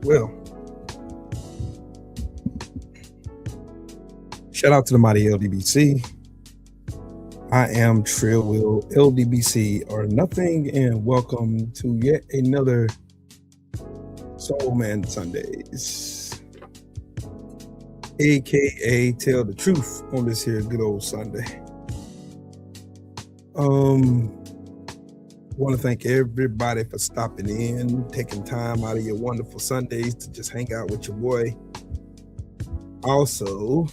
Well, shout out to the mighty LDBC. I am Trill Will LDBC or nothing, and welcome to yet another Soul Man Sundays, aka Tell the Truth on this here good old Sunday. Want to thank everybody for stopping in, taking time out of your wonderful Sundays to just hang out with your boy. Also,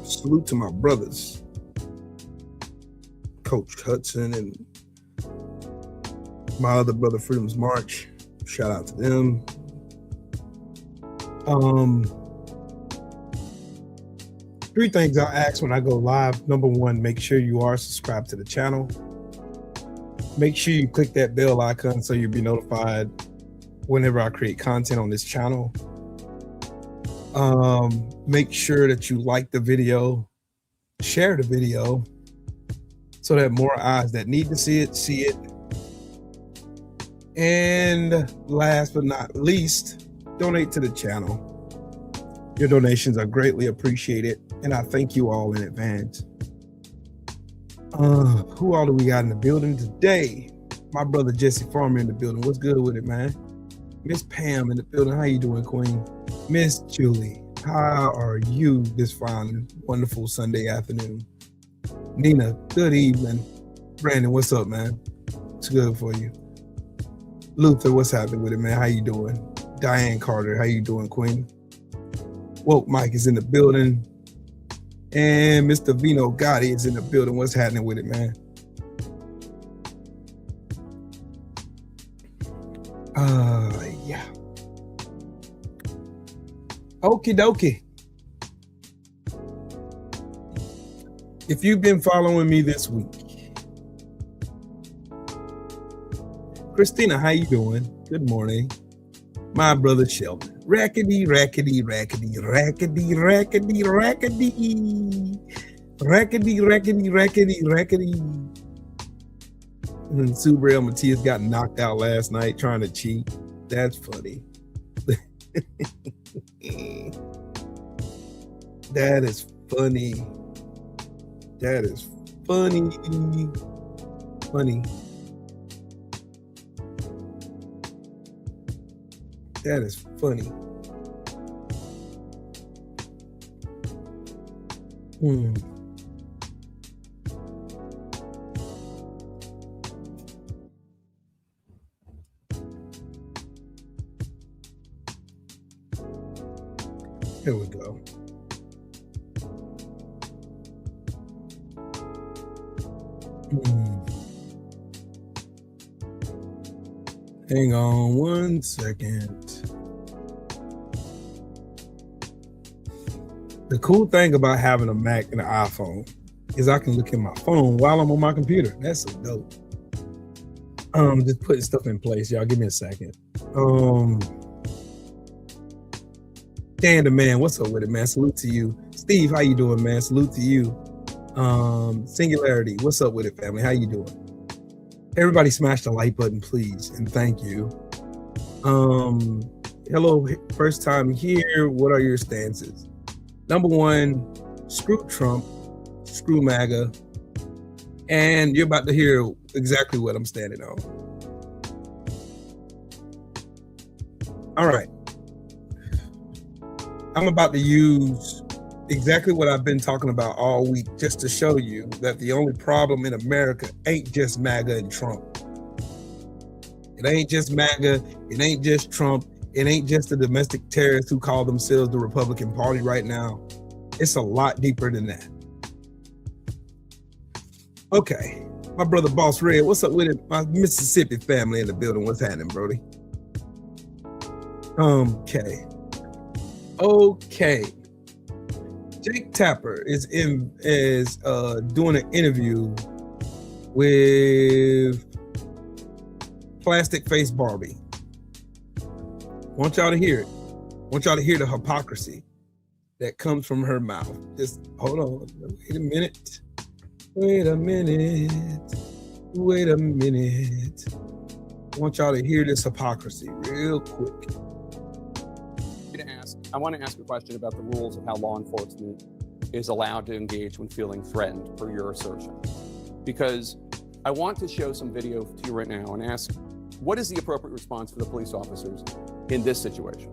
salute to my brothers, Coach Hudson and my other brother, Freedom's March. Shout out to them. Three things I'll ask when I go live. Number one, make sure you are subscribed to the channel. Make sure you click that bell icon so you'll be notified whenever I create content on this channel. Make sure that you like the video, share the video so that more eyes that need to see it. And last but not least, donate to the channel. Your donations are greatly appreciated, and I thank you all in advance. Who all do we got in the building today? My brother Jesse Farmer in the building. What's good with it, man? Miss Pam in the building. How you doing, Queen? Miss Julie, how are you this fine, wonderful Sunday afternoon? Nina, good evening. Brandon, what's up, man? It's good for you. Luther, what's happening with it, man? How you doing? Diane Carter, how you doing, Queen? Woke Mike is in the building. And Mr. Vino Gotti is in the building. What's happening with it, man? Yeah. Okie dokie. If you've been following me this week, Christina, how you doing? Good morning. My brother Sheldon. Rackety, rackety, rackety, rackety, rackety, rackety. Rackety, rackety, rackety, rackety. And Subriel Matias got knocked out last night trying to cheat. That's funny. That is funny. That is funny. Funny. That is funny. Here we go. Hang on 1 second. The cool thing about having a Mac and an iPhone is I can look at my phone while I'm on my computer. That's so dope. Just putting stuff in place, y'all. Give me a second. Dan the man, what's up with it, man? Salute to you. Steve, how you doing, man? Salute to you. Singularity, what's up with it, family? How you doing? Everybody smash the like button, please, and thank you. Hello, first time here. What are your stances? Number one, screw Trump, screw Maga, and you're about to hear exactly what I'm standing on. All right. I'm about to use exactly what I've been talking about all week just to show you that the only problem in America ain't just MAGA and Trump. It ain't just MAGA, it ain't just Trump, it ain't just the domestic terrorists who call themselves the Republican Party right now. It's a lot deeper than that. Okay. My brother Boss Red, what's up with it? My Mississippi family in the building. What's happening, Brody? Okay. Jake Tapper is doing an interview with Plastic Face Barbie. Want y'all to hear it. Want y'all to hear the hypocrisy that comes from her mouth. Just hold on. Wait a minute. I want y'all to hear this hypocrisy real quick. I want to ask a question about the rules of how law enforcement is allowed to engage when feeling threatened, per your assertion. Because I want to show some video to you right now and ask, what is the appropriate response for the police officers in this situation?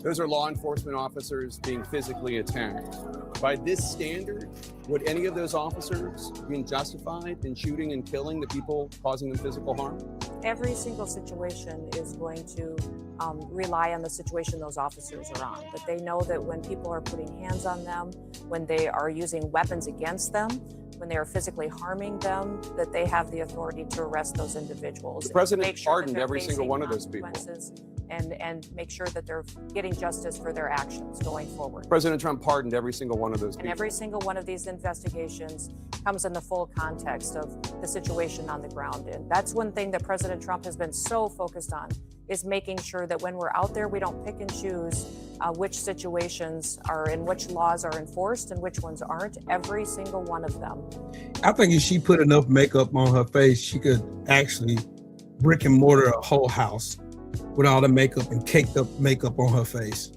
Those are law enforcement officers being physically attacked. By this standard, would any of those officers be justified in shooting and killing the people causing them physical harm? Every single situation is going to rely on the situation those officers are on. But they know that when people are putting hands on them, when they are using weapons against them, when they are physically harming them, that they have the authority to arrest those individuals. The president pardoned every single one of those people. And make sure that they're getting justice for their actions going forward. President Trump pardoned every single one of those people. And every single one of these investigations comes in the full context of the situation on the ground. And that's one thing that President Trump has been so focused on, is making sure that when we're out there, we don't pick and choose which situations are and which laws are enforced and which ones aren't. Every single one of them. I think if she put enough makeup on her face, she could actually brick and mortar a whole house with all the makeup and caked up makeup on her face.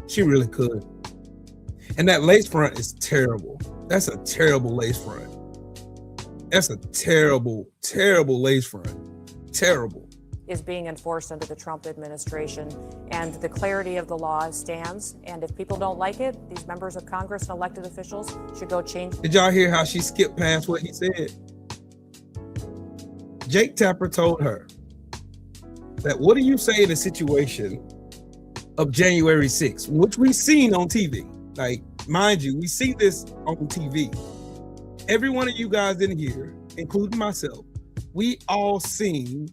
She really could. And that lace front is terrible. That's a terrible lace front. That's a terrible, terrible lace front. Terrible. Is being enforced under the Trump administration, and the clarity of the law stands. And if people don't like it, these members of Congress and elected officials should go change. Did y'all hear how she skipped past what he said? Jake Tapper told her that, what do you say in a situation of January 6th, which we've seen on TV? Like, mind you, we see this on TV. Every one of you guys in here, including myself, we all seen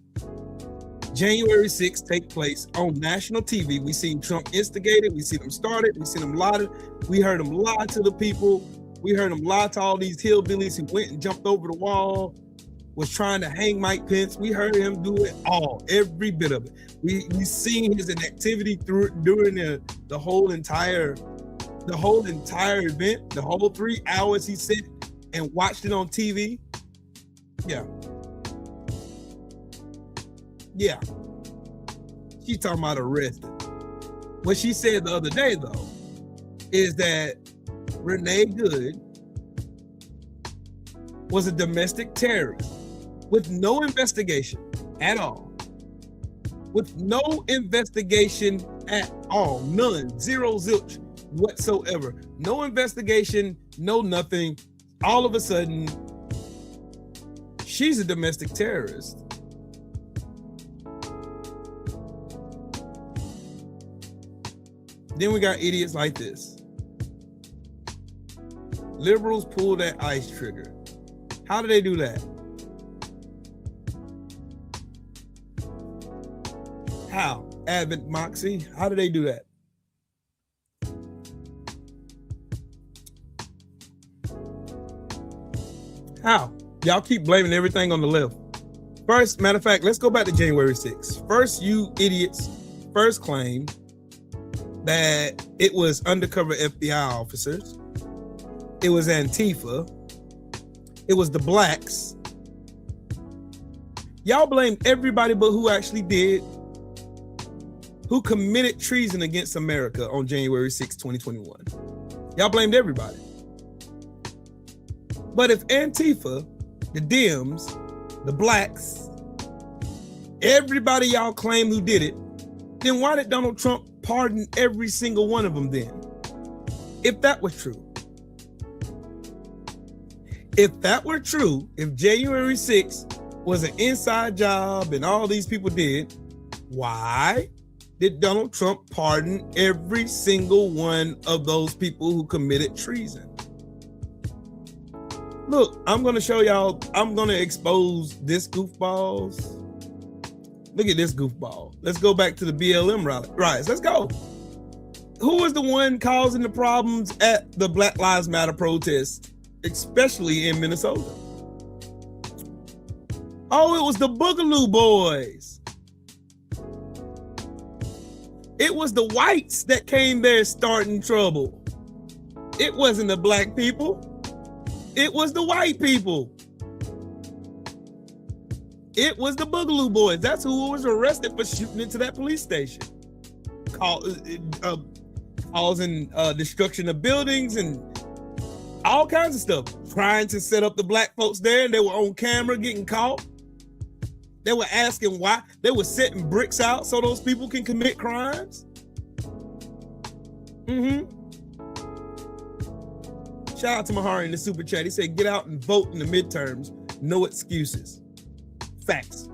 January 6th take place on national TV. We seen Trump instigated, we seen him started, we seen him lie. We heard him lie to the people. We heard him lie to all these hillbillies who went and jumped over the wall, was trying to hang Mike Pence. We heard him do it all, every bit of it. We seen his inactivity during the whole entire event, the whole 3 hours he sat and watched it on TV. Yeah. She's talking about arrested. What she said the other day, though, is that Renee Good was a domestic terrorist with no investigation at all. With no investigation at all. None. Zero, zilch whatsoever. No investigation, no nothing. All of a sudden, she's a domestic terrorist. Then we got idiots like this. Liberals pull that ICE trigger. How do they do that? How? Advent Moxie, how do they do that? How? Y'all keep blaming everything on the left. First, matter of fact, let's go back to January 6th. First, you idiots first claimed that it was undercover FBI officers. It was Antifa. It was the blacks. Y'all blamed everybody but who actually did, who committed treason against America on January 6, 2021. Y'all blamed everybody. But if Antifa, the Dems, the blacks, everybody y'all claim who did it, then why did Donald Trump pardon every single one of them then? If that was true. If that were true, if January 6th was an inside job and all these people did, why did Donald Trump pardon every single one of those people who committed treason? Look, I'm going to show y'all, I'm going to expose this goofballs. Look at this goofball. Let's go back to the BLM riots. Let's go. Who was the one causing the problems at the Black Lives Matter protests, especially in Minnesota? Oh, it was the Boogaloo Boys. It was the whites that came there starting trouble. It wasn't the black people. It was the white people. It was the Boogaloo Boys. That's who was arrested for shooting into that police station, causing destruction of buildings and all kinds of stuff. Trying to set up the black folks there, and they were on camera getting caught. They were asking why. They were setting bricks out so those people can commit crimes. Shout out to Mahari in the super chat. He said, get out and vote in the midterms. No excuses. Facts.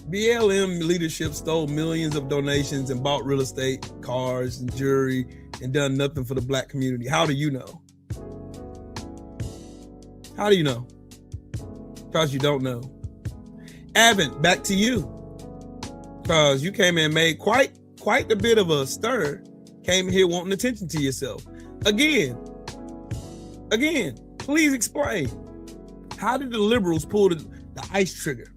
BLM leadership stole millions of donations and bought real estate, cars, and jewelry, and done nothing for the black community. How do you know? How do you know? Because you don't know. Avin, back to you. Because you came in and made quite a bit of a stir. Came here wanting attention to yourself. Again, please explain. How did the liberals pull the ICE trigger?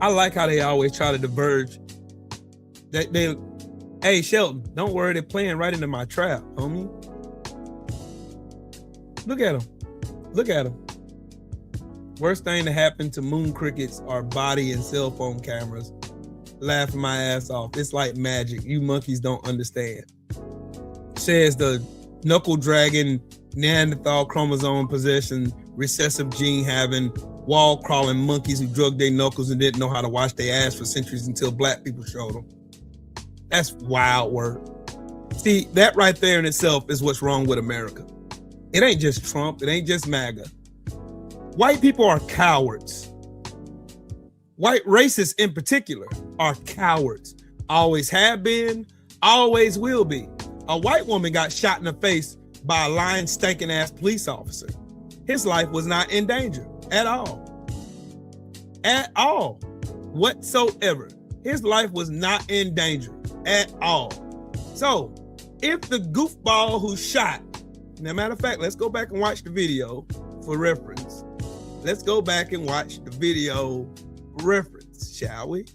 I like how they always try to diverge. Hey, Shelton, don't worry, they're playing right into my trap, homie. Look at them. Look at them. Worst thing to happen to moon crickets are body and cell phone cameras. Laughing my ass off. It's like magic. You monkeys don't understand. Says the knuckle dragging, Neanderthal chromosome possession, recessive gene having, wall crawling monkeys who drugged their knuckles and didn't know how to wash their ass for centuries until black people showed them. That's wild work. See, that right there in itself is what's wrong with America. It ain't just Trump. It ain't just Maga. White people are cowards. White racists in particular are cowards. Always have been, always will be. A white woman got shot in the face by a lying, stinking ass police officer. His life was not in danger at all. At all. Whatsoever. His life was not in danger at all. So, if the goofball who shot, now matter of fact, let's go back and watch the video for reference. Let's go back and watch the video for reference, shall we?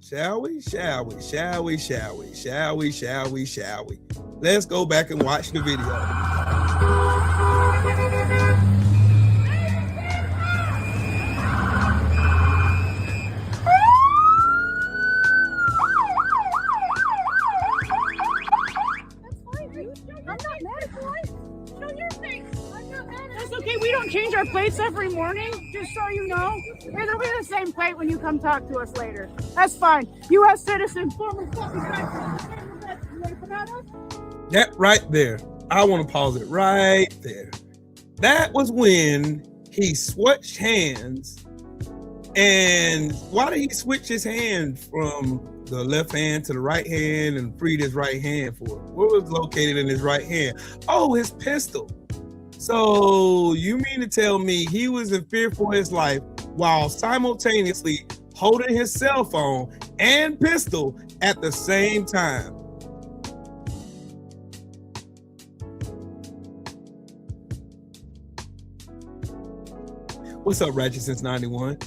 Shall we? Shall we? Shall we? Shall we? Shall we? Shall we? Shall we? Let's go back and watch the video. Change our plates every morning, just so you know. It'll be the same plate when you come talk to us later. That's fine. U.S. citizen, former That right there, I want to pause it right there. That was when he switched hands. And why did he switch his hand from the left hand to the right hand and freed his right hand for it? What was located in his right hand? Oh, his pistol. So you mean to tell me he was in fear for his life while simultaneously holding his cell phone and pistol at the same time? What's up, Ratchet Since 91?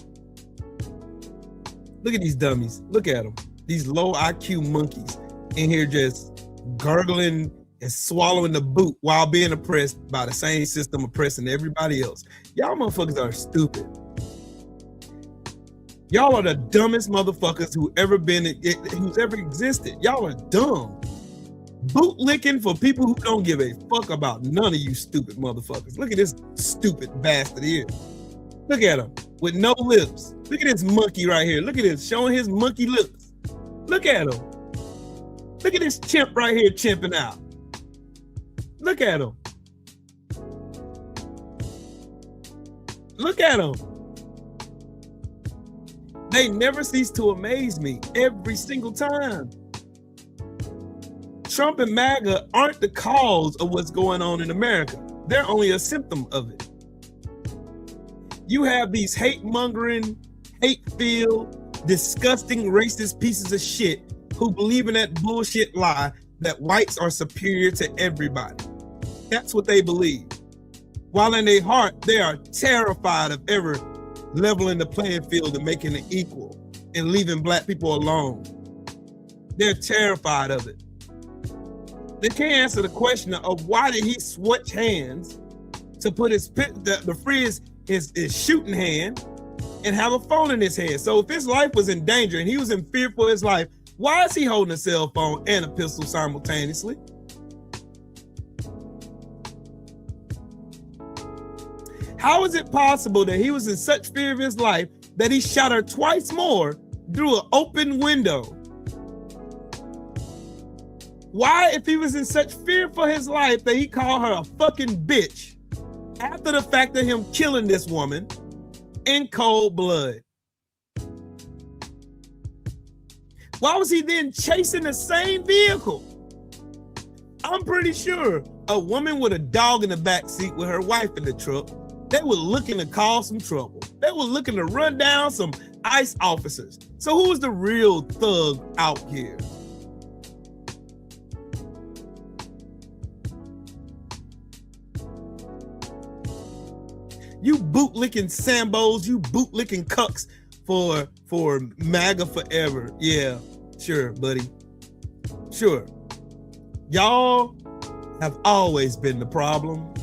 Look at these dummies. Look at them. These low IQ monkeys in here just gurgling and swallowing the boot while being oppressed by the same system oppressing everybody else. Y'all motherfuckers are stupid. Y'all are the dumbest motherfuckers who's ever existed. Y'all are dumb. Bootlicking for people who don't give a fuck about none of you stupid motherfuckers. Look at this stupid bastard here. Look at him with no lips. Look at this monkey right here. Look at this, showing his monkey lips. Look at him. Look at this chimp right here chimping out. Look at him. Look at him. They never cease to amaze me every single time. Trump and MAGA aren't the cause of what's going on in America. They're only a symptom of it. You have these hate-mongering, hate-filled, disgusting, racist pieces of shit who believe in that bullshit lie that whites are superior to everybody. That's what they believe. While in their heart, they are terrified of ever leveling the playing field and making it equal and leaving black people alone. They're terrified of it. They can't answer the question of why did he switch hands to put the free his shooting hand and have a phone in his hand. So if his life was in danger and he was in fear for his life, why is he holding a cell phone and a pistol simultaneously? How is it possible that he was in such fear of his life that he shot her twice more through an open window? Why, if he was in such fear for his life that he called her a fucking bitch after the fact of him killing this woman in cold blood? Why was he then chasing the same vehicle? I'm pretty sure a woman with a dog in the back seat with her wife in the truck, they were looking to cause some trouble. They were looking to run down some ICE officers. So who was the real thug out here? You bootlicking Sambos, you bootlicking cucks for MAGA forever. Yeah, sure, buddy. Sure. Y'all have always been the problem.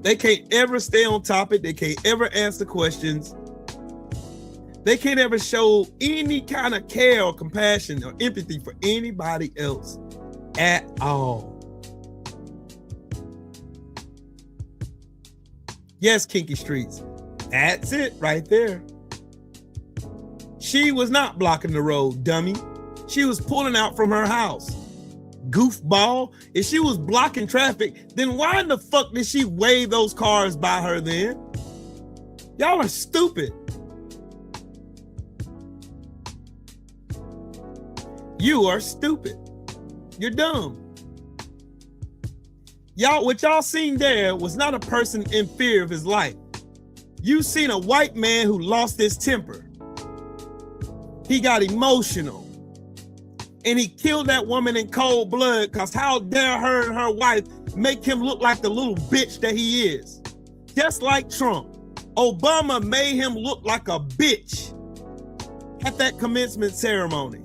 They can't ever stay on topic. They can't ever answer questions. They can't ever show any kind of care or compassion or empathy for anybody else at all. Yes, Kinky Streets. That's it right there. She was not blocking the road, dummy. She was pulling out from her house. Goofball. If she was blocking traffic, then why in the fuck did she wave those cars by her then? Y'all are stupid. You are stupid. You're dumb. Y'all, what y'all seen there was not a person in fear of his life. You seen a white man who lost his temper. He got emotional. And he killed that woman in cold blood because how dare her and her wife make him look like the little bitch that he is. Just like Trump, Obama made him look like a bitch at that commencement ceremony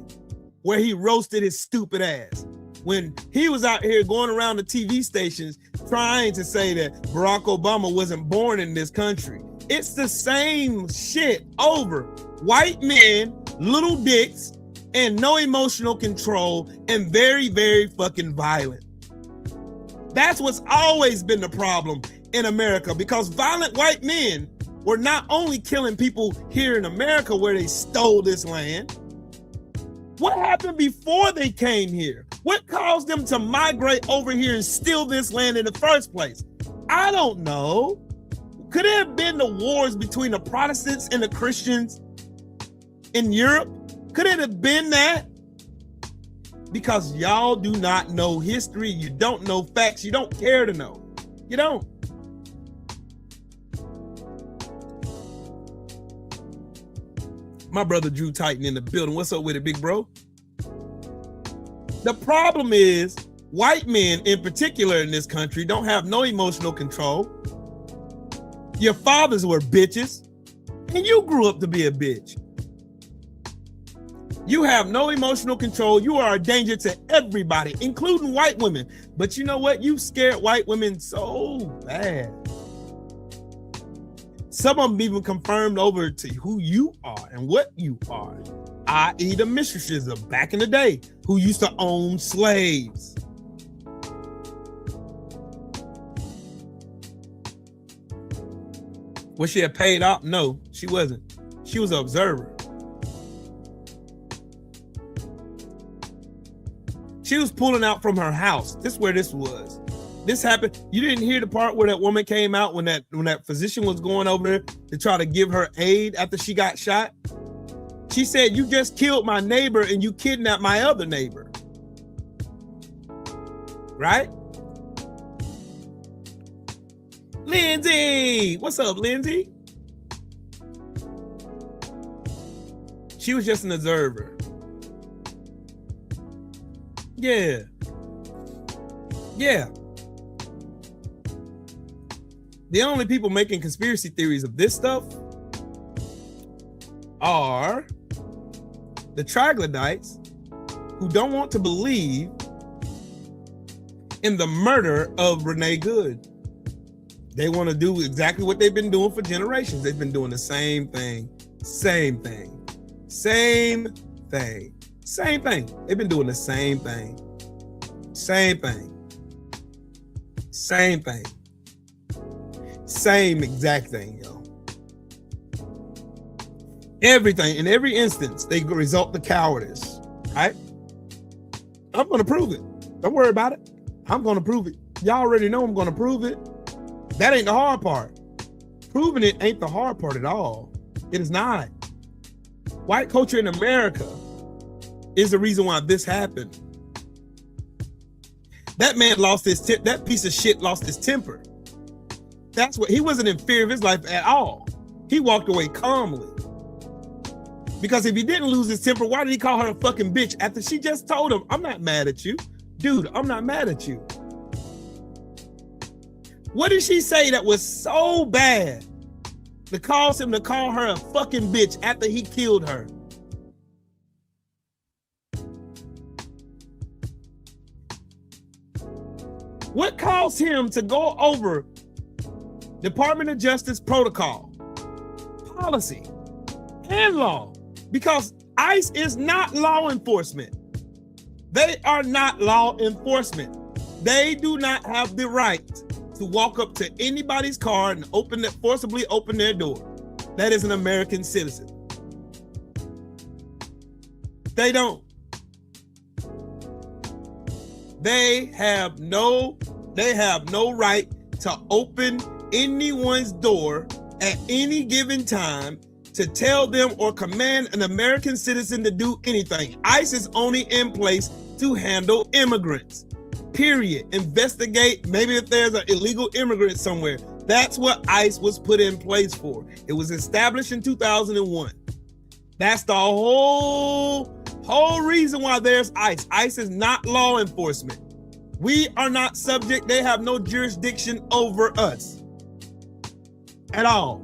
where he roasted his stupid ass. When he was out here going around the TV stations trying to say that Barack Obama wasn't born in this country. It's the same shit over. White men, little dicks, and no emotional control, and very, very fucking violent. That's what's always been the problem in America, because violent white men were not only killing people here in America where they stole this land. What happened before they came here? What caused them to migrate over here and steal this land in the first place? I don't know. Could it have been the wars between the Protestants and the Christians in Europe? Could it have been that? Because y'all do not know history. You don't know facts. You don't care to know. You don't. My brother Drew Titan in the building. What's up with it, big bro? The problem is white men in particular in this country don't have no emotional control. Your fathers were bitches and you grew up to be a bitch. You have no emotional control. You are a danger to everybody, including white women. But you know what? You scared white women so bad. Some of them even confirmed over to who you are and what you are, i.e. the mistresses of back in the day who used to own slaves. Was she a paid op? No, she wasn't. She was an observer. She was pulling out from her house. This is where this was. This happened. You didn't hear the part where that woman came out when that physician was going over there to try to give her aid after she got shot? She said, "You just killed my neighbor and you kidnapped my other neighbor." Right? Lindsay! What's up, Lindsay? She was just an observer. Yeah. Yeah. The only people making conspiracy theories of this stuff are the troglodytes who don't want to believe in the murder of Renee Good. They want to do exactly what they've been doing for generations. They've been doing the same thing, same thing, same thing, same thing. They've been doing the same thing, same thing, same thing. Same exact thing, yo. Everything, in every instance, they result to cowardice, right? I'm going to prove it. Don't worry about it. I'm going to prove it. Y'all already know I'm going to prove it. That ain't the hard part. Proving it ain't the hard part at all. It is not. White culture in America is the reason why this happened. That man lost his that piece of shit lost his temper. That's what, he wasn't in fear of his life at all. He walked away calmly. Because if he didn't lose his temper, why did he call her a fucking bitch after she just told him, "I'm not mad at you. Dude, I'm not mad at you." What did she say that was so bad to cause him to call her a fucking bitch after he killed her? What caused him to go over Department of Justice protocol, policy, and law? Because ICE is not law enforcement. They are not law enforcement. They do not have the right to walk up to anybody's car and forcibly open their door. That is an American citizen. They don't. They have no right to open anyone's door at any given time to tell them or command an American citizen to do anything. ICE is only in place to handle immigrants. Period. Investigate maybe if there's an illegal immigrant somewhere. That's what ICE was put in place for. It was established in 2001. That's the whole reason why there's ICE. ICE is not law enforcement. We are not subject. They have no jurisdiction over us at all.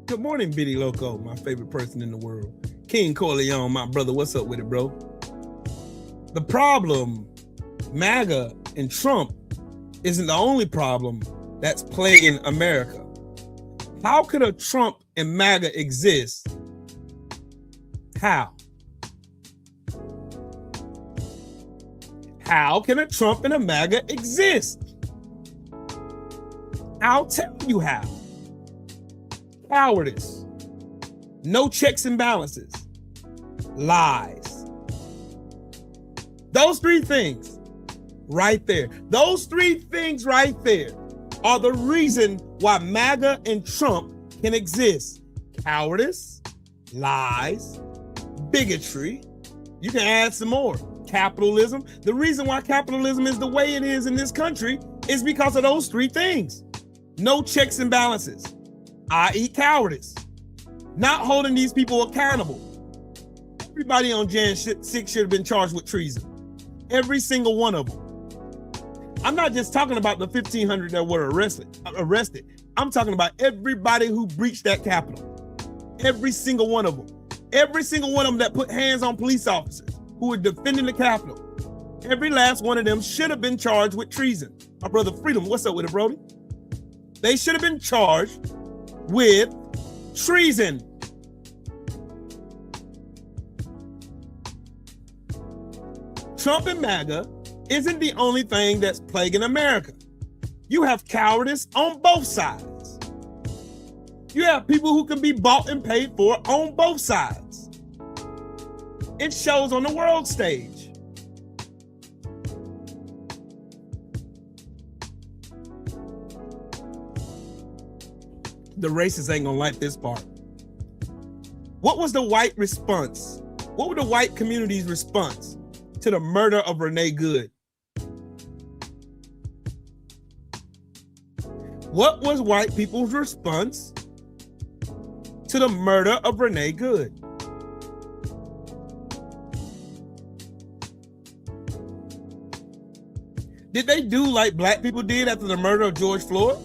Good morning, Bitty Loco, my favorite person in the world. King Corleone, my brother, what's up with it, bro? The problem, Maga and Trump, isn't the only problem that's plaguing America. How could a Trump and MAGA exist? How? How can a Trump and a MAGA exist? I'll tell you how. Cowardice, no checks and balances, lies. Those three things right there, those three things right there are the reason why MAGA and Trump can exist. Cowardice, lies, bigotry. You can add some more. Capitalism. The reason why capitalism is the way it is in this country is because of those three things. No checks and balances, i.e. cowardice, not holding these people accountable. Everybody on Jan 6 should have been charged with treason. Every single one of them. I'm not just talking about the 1,500 that were arrested. I'm talking about everybody who breached that Capitol. Every single one of them. Every single one of them that put hands on police officers who were defending the Capitol. Every last one of them should have been charged with treason. My brother Freedom, what's up with it, Brody? They should have been charged with treason. Trump and MAGA isn't the only thing that's plaguing America. You have cowardice on both sides. You have people who can be bought and paid for on both sides. It shows on the world stage. The racists ain't gonna like this part. What was the white response? What were the white community's response to the murder of Renee Good? What was white people's response to the murder of Renee Good? Did they do like black people did after the murder of George Floyd?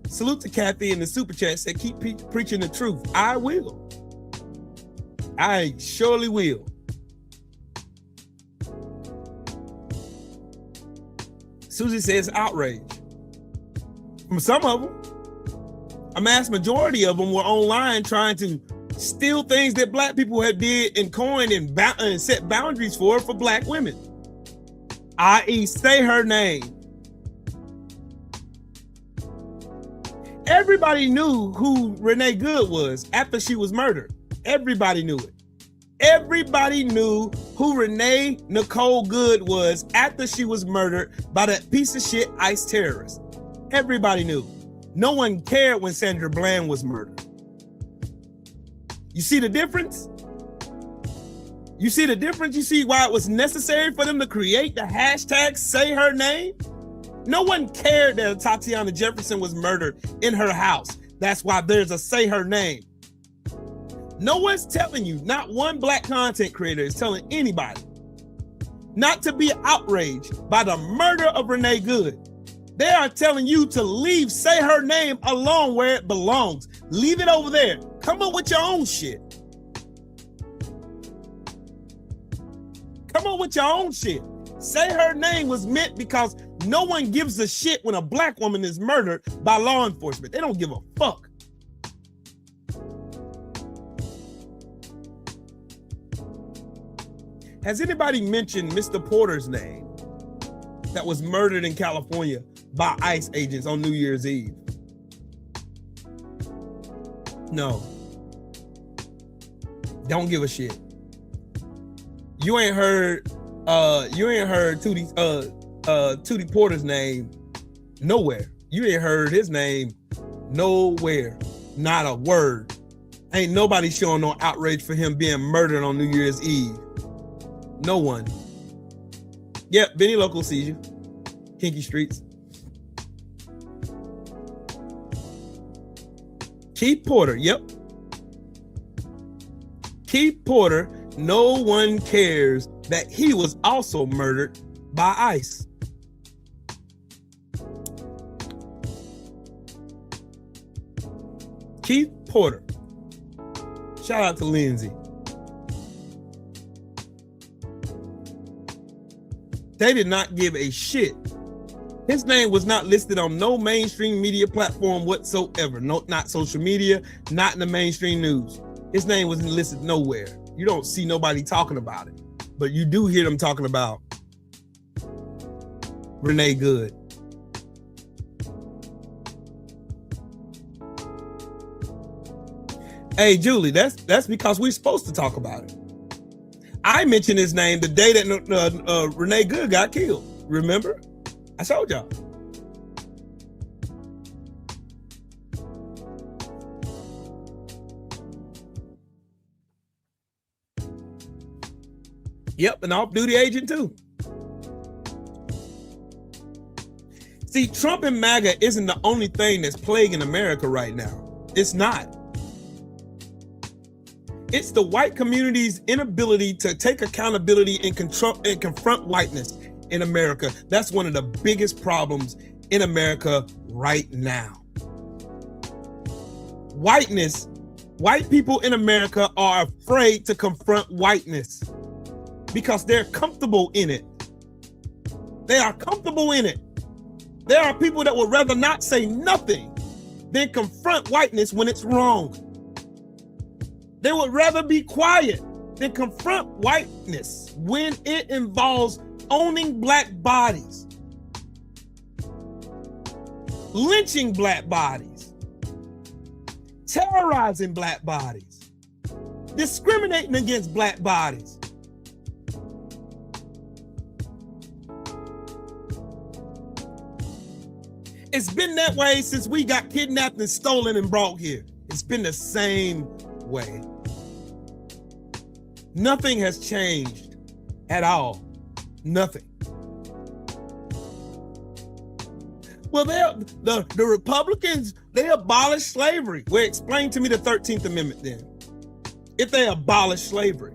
Salute to Kathy in the super chat, said keep preaching the truth. I will. I surely will. Susie says outrage. From some of them, a mass majority of them were online trying to steal things that black people had did and coined and set boundaries for black women. I.e., say her name. Everybody knew who Renee Good was after she was murdered. Everybody knew it. Everybody knew who Renee Nicole Good was after she was murdered by that piece of shit ICE terrorist. Everybody knew. No one cared when Sandra Bland was murdered. You see the difference? You see the difference? You see why it was necessary for them to create the hashtag say her name? No one cared that Tatiana Jefferson was murdered in her house. That's why there's a say her name. No one's telling you, not one black content creator is telling anybody not to be outraged by the murder of Renee Good. They are telling you to leave say her name alone where it belongs. Leave it over there. Come up with your own shit. Come up with your own shit. Say her name was meant because no one gives a shit when a black woman is murdered by law enforcement. They don't give a fuck. Has anybody mentioned Mr. Porter's name that was murdered in California by ICE agents on New Year's Eve? No. Don't give a shit. You ain't heard Tootie Porter's name nowhere. You ain't heard his name nowhere. Not a word. Ain't nobody showing no outrage for him being murdered on New Year's Eve. No one. Yep, Benny Local sees you. Kinky Streets. Keith Porter, yep. Keith Porter, no one cares that he was also murdered by ICE. Keith Porter. Shout out to Lindsay. They did not give a shit. His name was not listed on no mainstream media platform whatsoever. No, not social media, not in the mainstream news. His name wasn't listed nowhere. You don't see nobody talking about it, but you do hear them talking about Renee Good. Hey, Julie, that's because we're supposed to talk about it. I mentioned his name the day that Renee Good got killed. Remember? I showed y'all. Yep, an off-duty agent too. See, Trump and MAGA isn't the only thing that's plaguing America right now. It's not. It's the white community's inability to take accountability and confront whiteness in America. That's one of the biggest problems in America right now. White people in America are afraid to confront whiteness because they're comfortable in it. They are comfortable in it. There are people that would rather not say nothing than confront whiteness when it's wrong. They would rather be quiet than confront whiteness when it involves owning black bodies, lynching black bodies, terrorizing black bodies, discriminating against black bodies. It's been that way since we got kidnapped and stolen and brought here. It's been the same way. Nothing has changed at all. Nothing. Well, the Republicans, they abolished slavery. Well, explain to me the 13th Amendment then. If they abolished slavery.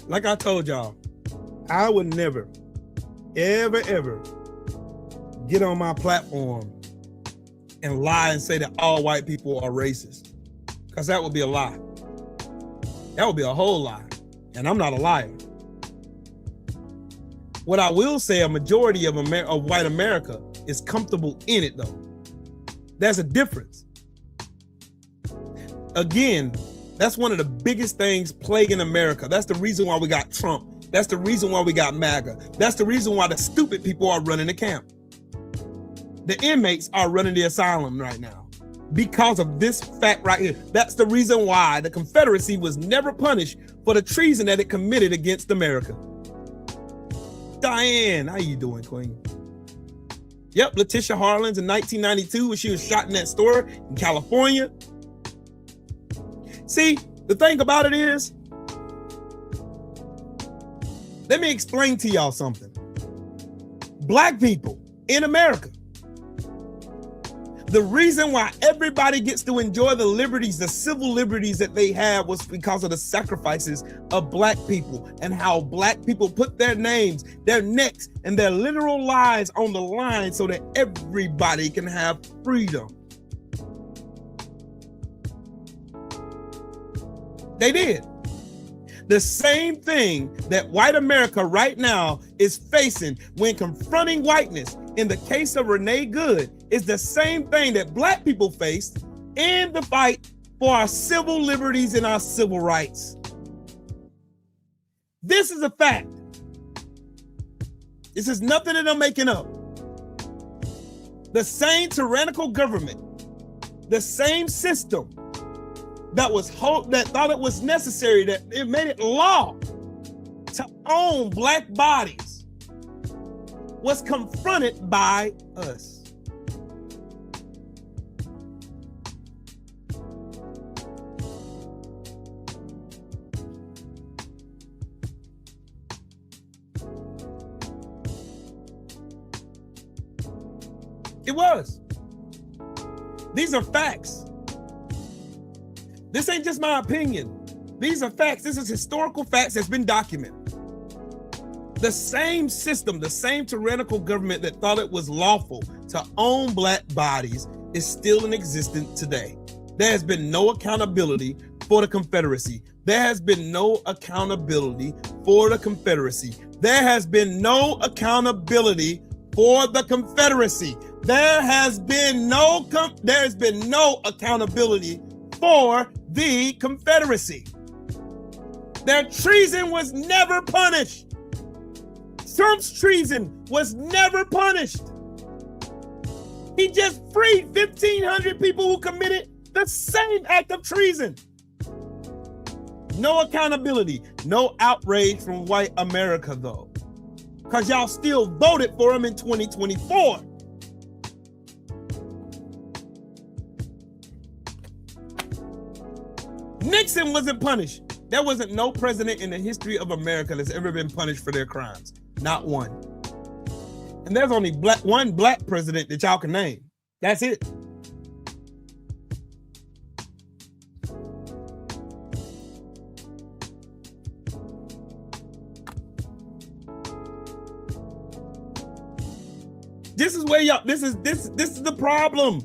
Like I told y'all, I would never, ever get on my platform and lie and say that all white people are racist. Because that would be a lie. That would be a whole lie. And I'm not a liar. What I will say, a majority of white America is comfortable in it, though. There's a difference. Again, that's one of the biggest things plaguing America. That's the reason why we got Trump. That's the reason why we got Maga. That's the reason why the stupid people are running the camp. The inmates are running the asylum right now because of this fact right here. That's the reason why the Confederacy was never punished for the treason that it committed against America. Diane, how you doing, Queen? Yep, Letitia Harlins in 1992 when she was shot in that store in California. See, the thing about it is, let me explain to y'all something. Black people in America, the reason why everybody gets to enjoy the liberties, the civil liberties that they have was because of the sacrifices of black people and how black people put their names, their necks, and their literal lives on the line so that everybody can have freedom. They did. The same thing that white America right now is facing when confronting whiteness in the case of Renee Good is the same thing that black people faced in the fight for our civil liberties and our civil rights. This is a fact. This is nothing that I'm making up. The same tyrannical government, the same system that thought it was necessary, that it made it law to own black bodies, was confronted by us. It was. These are facts. This ain't just my opinion. These are facts. This is historical facts that's been documented. The same system, the same tyrannical government that thought it was lawful to own black bodies is still in existence today. There has been no accountability for the Confederacy. There has been no accountability for the Confederacy. There has been no accountability for the Confederacy. There has been no accountability for the Confederacy. Their treason was never punished. Trump's treason was never punished. He just freed 1,500 people who committed the same act of treason. No accountability, no outrage from white America though. Because y'all still voted for him in 2024. Nixon wasn't punished. There wasn't no president in the history of America that's ever been punished for their crimes. Not one. And there's only one black president that y'all can name. That's it. This is where y'all, this is the problem.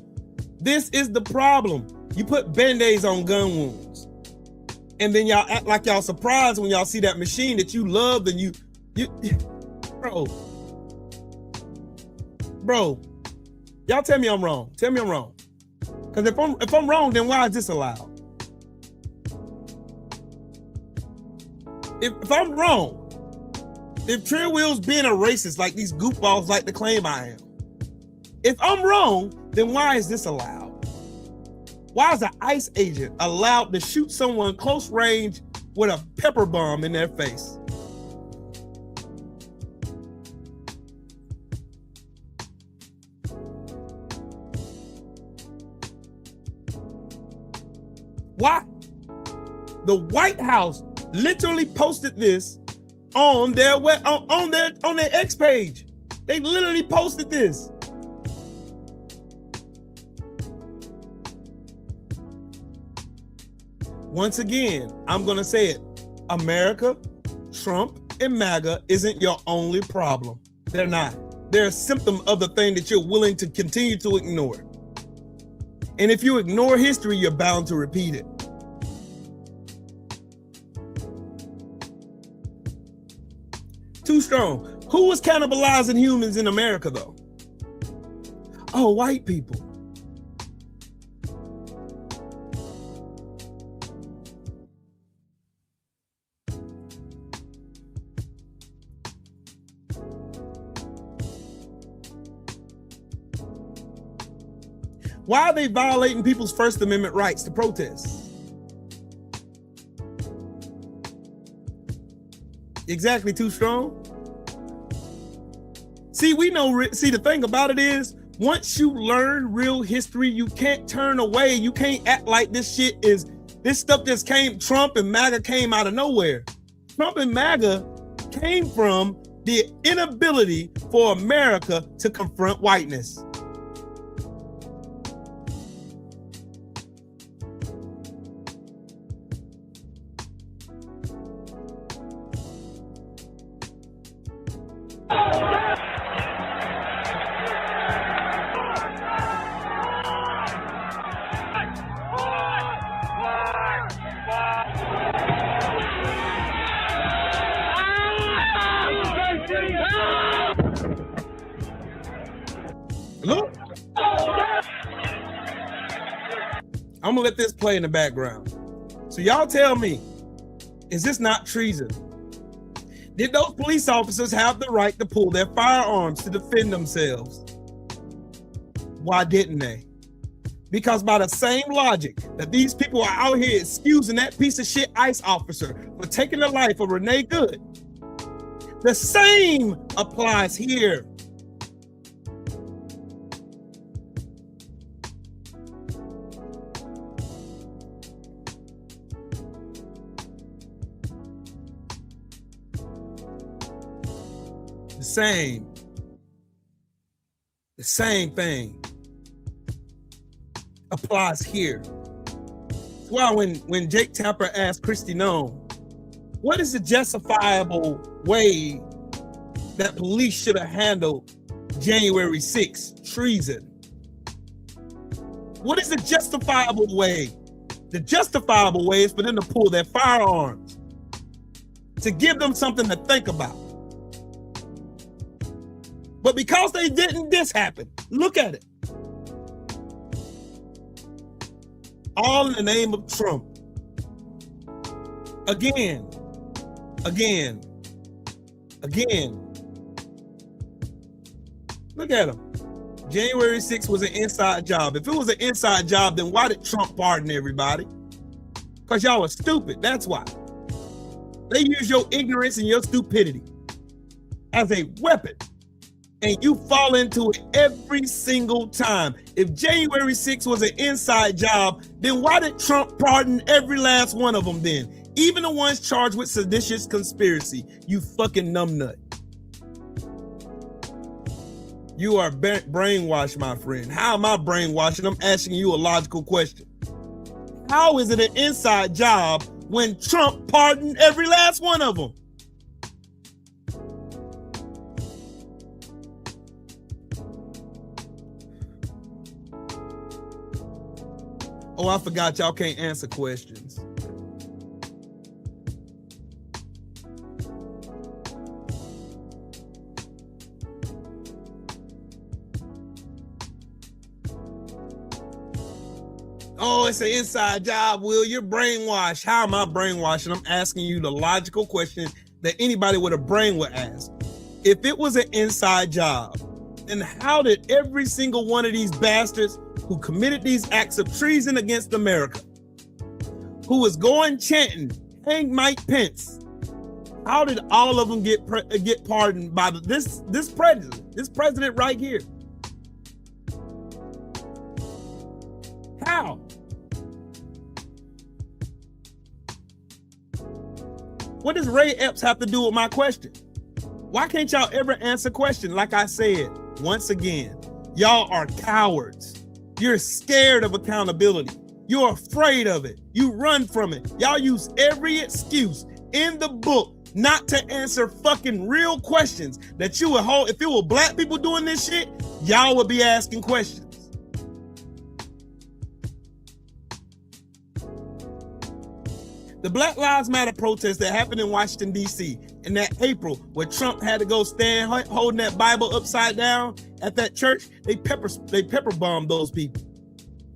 This is the problem. You put band-aids on gun wounds. And then y'all act like y'all surprised when y'all see that machine that you loved and you bro, y'all tell me I'm wrong. Tell me I'm wrong. Because if I'm wrong, then why is this allowed? If I'm wrong, if Trey Will's being a racist like these goofballs like to claim I am, if I'm wrong, then why is this allowed? Why is an ICE agent allowed to shoot someone close range with a pepper bomb in their face? Why? The White House literally posted this on their X page. They literally posted this. Once again, I'm gonna say it. America, Trump, and MAGA isn't your only problem. They're not. They're a symptom of the thing that you're willing to continue to ignore. And if you ignore history, you're bound to repeat it. Too strong. Who was cannibalizing humans in America, though? Oh, white people. Why are they violating people's First Amendment rights to protest? Exactly, too strong. See, the thing about it is, once you learn real history, you can't turn away. You can't act like this stuff just Trump and MAGA came out of nowhere. Trump and MAGA came from the inability for America to confront whiteness. Look, I'm gonna let this play in the background. So y'all tell me, is this not treason? Did those police officers have the right to pull their firearms to defend themselves? Why didn't they? Because by the same logic that these people are out here excusing that piece of shit ICE officer for taking the life of Renee Good, the same applies here. The same thing applies here. That's why when Jake Tapper asked Kristi Noem, what is the justifiable way that police should have handled January 6th treason? What is the justifiable way? The justifiable way is for them to pull their firearms, to give them something to think about. But because they didn't, this happened. Look at it. All in the name of Trump. Again. Look at him. January 6th was an inside job. If it was an inside job, then why did Trump pardon everybody? Because y'all are stupid. That's why. They use your ignorance and your stupidity as a weapon. And you fall into it every single time. If January 6th was an inside job, then why did Trump pardon every last one of them then? Even the ones charged with seditious conspiracy, you fucking numbnut. You are brainwashed, my friend. How am I brainwashing? I'm asking you a logical question. How is it an inside job when Trump pardoned every last one of them? Oh, I forgot y'all can't answer questions. Oh, it's an inside job, Will. You're brainwashed. How am I brainwashed? I'm asking you the logical question that anybody with a brain would ask. If it was an inside job, then how did every single one of these bastards who committed these acts of treason against America, who was going chanting, hang Mike Pence, how did all of them get pardoned by this president right here? How? What does Ray Epps have to do with my question? Why can't y'all ever answer question? Like I said, once again, y'all are cowards. You're scared of accountability. You're afraid of it. You run from it. Y'all use every excuse in the book not to answer fucking real questions that you would hold. If it were black people doing this shit, y'all would be asking questions. The Black Lives Matter protest that happened in Washington, D.C. in that April, where Trump had to go stand holding that Bible upside down at that church, they pepper bombed those people.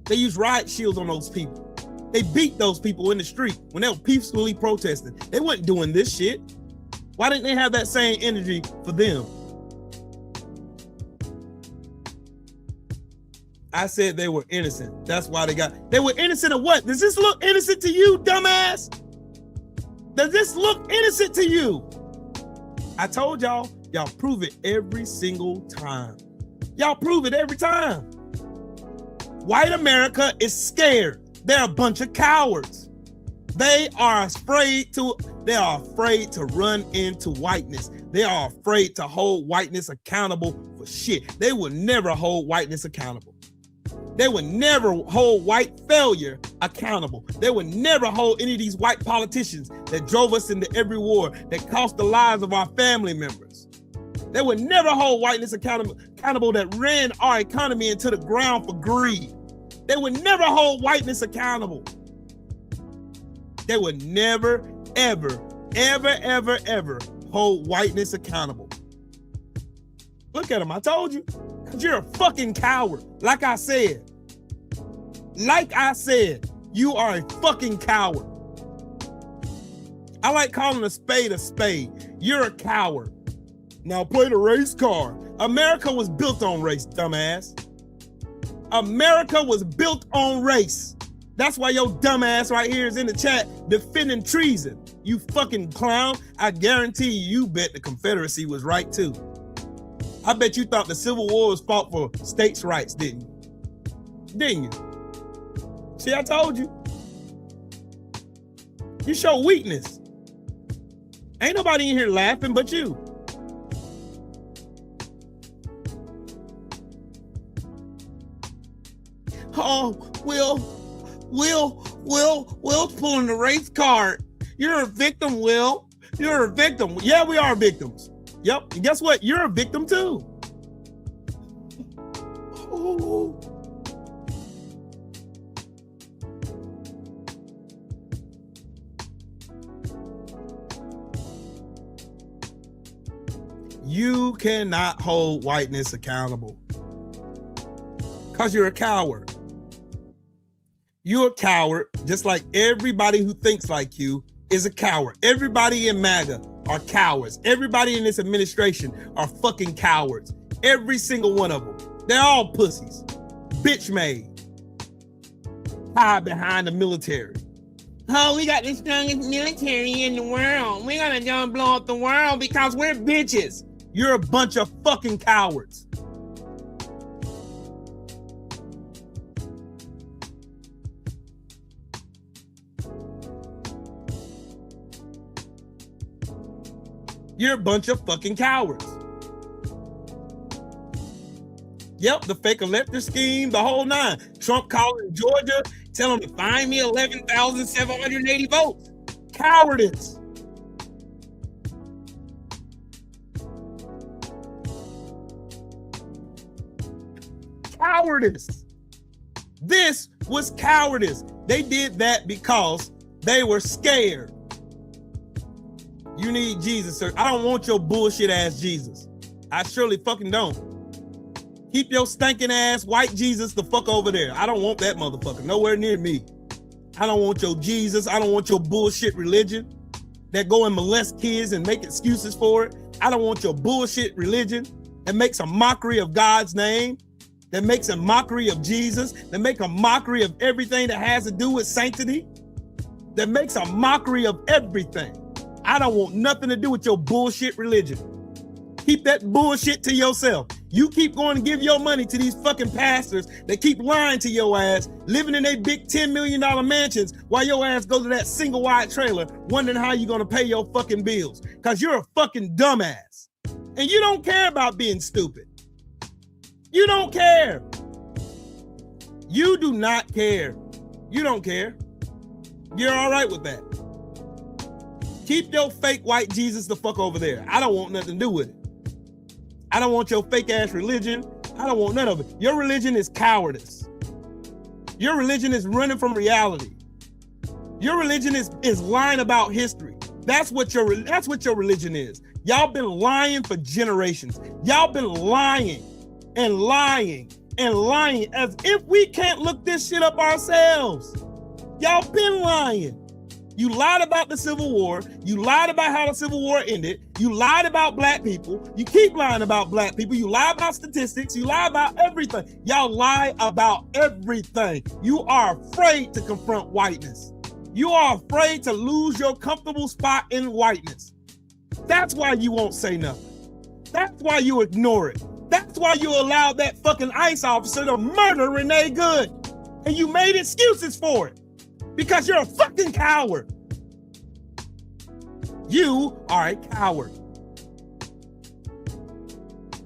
They used riot shields on those people. They beat those people in the street when they were peacefully protesting. They weren't doing this shit. Why didn't they have that same energy for them? I said they were innocent. That's why they were innocent of what? Does this look innocent to you, dumbass? Does this look innocent to you? I told y'all prove it every single time. Y'all prove it every time. White America is scared. They're a bunch of cowards. They are afraid to run into whiteness. They are afraid to hold whiteness accountable for shit. They will never hold whiteness accountable. They would never hold white failure accountable. They would never hold any of these white politicians that drove us into every war, that cost the lives of our family members. They would never hold whiteness accountable that ran our economy into the ground for greed. They would never hold whiteness accountable. They would never, ever, ever, ever, ever hold whiteness accountable. Look at them, I told you. Because you're a fucking coward. Like I said, you are a fucking coward. I like calling a spade a spade. You're a coward. Now play the race card. America was built on race, dumbass. America was built on race. That's why your dumbass right here is in the chat defending treason. You fucking clown. I guarantee you bet the Confederacy was right too. I bet you thought the Civil War was fought for states' rights, didn't you? Didn't you? See, I told you. You show weakness. Ain't nobody in here laughing but you. Oh, Will's pulling the race card. You're a victim, Will. You're a victim. Yeah, we are victims. Yep, and guess what? You're a victim too. Oh. You cannot hold whiteness accountable because you're a coward. You're a coward, just like everybody who thinks like you is a coward. Everybody in Maga are cowards. Everybody in this administration are fucking cowards. Every single one of them. They're all pussies. Bitch made. Hide behind the military. Oh, we got the strongest military in the world. We're gonna go blow up the world because we're bitches. You're a bunch of fucking cowards. You're a bunch of fucking cowards. Yep, the fake elector scheme, the whole nine. Trump calling Georgia, telling them to find me 11,780 votes. Cowardice. Cowardice. This was cowardice. They did that because they were scared. You need Jesus, sir. I don't want your bullshit ass Jesus. I surely fucking don't. Keep your stinking ass white Jesus the fuck over there. I don't want that motherfucker nowhere near me. I don't want your Jesus. I don't want your bullshit religion that go and molest kids and make excuses for it. I don't want your bullshit religion that makes a mockery of God's name, that makes a mockery of Jesus, that makes a mockery of everything that has to do with sanctity, that makes a mockery of everything. I don't want nothing to do with your bullshit religion. Keep that bullshit to yourself. You keep going to give your money to these fucking pastors that keep lying to your ass, living in their big $10 million mansions while your ass goes to that single wide trailer wondering how you're going to pay your fucking bills. Because you're a fucking dumbass. And you don't care about being stupid. You don't care. You do not care. You don't care. You're all right with that. Keep your fake white Jesus the fuck over there. I don't want nothing to do with it. I don't want your fake ass religion. I don't want none of it. Your religion is cowardice. Your religion is running from reality. Your religion is lying about history. That's what your religion is. Y'all been lying for generations. Y'all been lying and lying and lying as if we can't look this shit up ourselves. Y'all been lying. You lied about the Civil War. You lied about how the Civil War ended. You lied about black people. You keep lying about black people. You lie about statistics. You lie about everything. Y'all lie about everything. You are afraid to confront whiteness. You are afraid to lose your comfortable spot in whiteness. That's why you won't say nothing. That's why you ignore it. That's why you allowed that fucking ICE officer to murder Renee Good. And you made excuses for it. Because you're a fucking coward. You are a coward.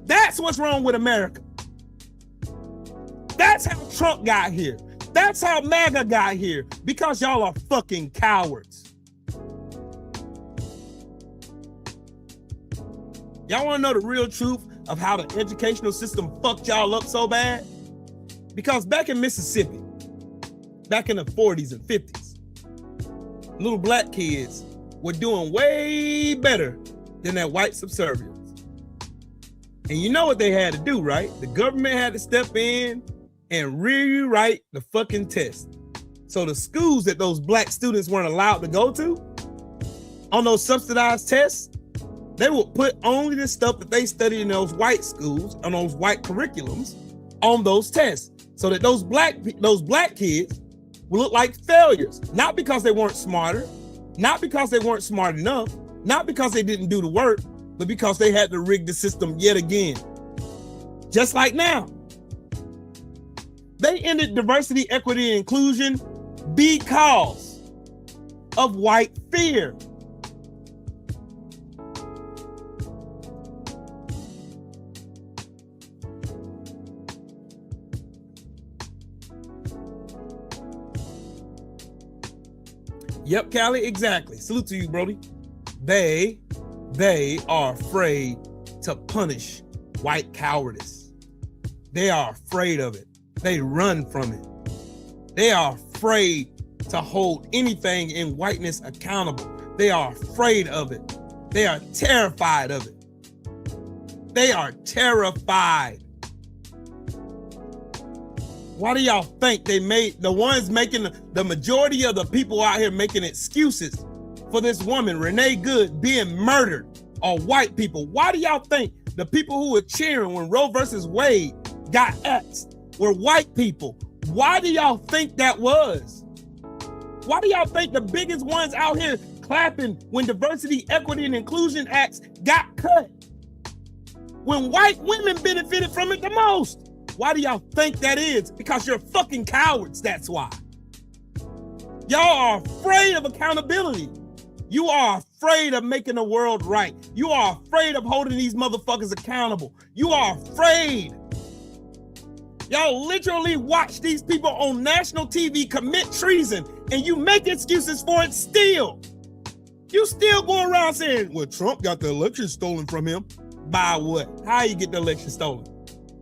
That's what's wrong with America. That's how Trump got here. That's how Maga got here. Because y'all are fucking cowards. Y'all want to know the real truth of how the educational system fucked y'all up so bad? Because back in Mississippi, back in the 40s and 50s, little black kids were doing way better than that white subservience. And you know what they had to do, right? The government had to step in and rewrite the fucking test. So the schools that those black students weren't allowed to go to, on those subsidized tests, they would put only the stuff that they studied in those white schools, on those white curriculums, on those tests. So that those black kids will look like failures, not because they weren't smarter, not because they weren't smart enough, not because they didn't do the work, but because they had to rig the system yet again. Just like now. They ended diversity, equity, and inclusion because of white fear. Yep, Callie, exactly. Salute to you, Brody. They are afraid to punish white cowardice. They are afraid of it. They run from it. They are afraid to hold anything in whiteness accountable. They are afraid of it. They are terrified of it. They are terrified. Why do y'all think they made the ones making the majority of the people out here making excuses for this woman, Renee Good, being murdered are white people? Why do y'all think the people who were cheering when Roe versus Wade got axed were white people? Why do y'all think that was? Why do y'all think the biggest ones out here clapping when Diversity, Equity, and Inclusion Acts got cut? When white women benefited from it the most? Why do y'all think that is? Because you're fucking cowards, that's why. Y'all are afraid of accountability. You are afraid of making the world right. You are afraid of holding these motherfuckers accountable. You are afraid. Y'all literally watch these people on national TV commit treason and you make excuses for it still. You still go around saying, well, Trump got the election stolen from him. By what? How you get the election stolen?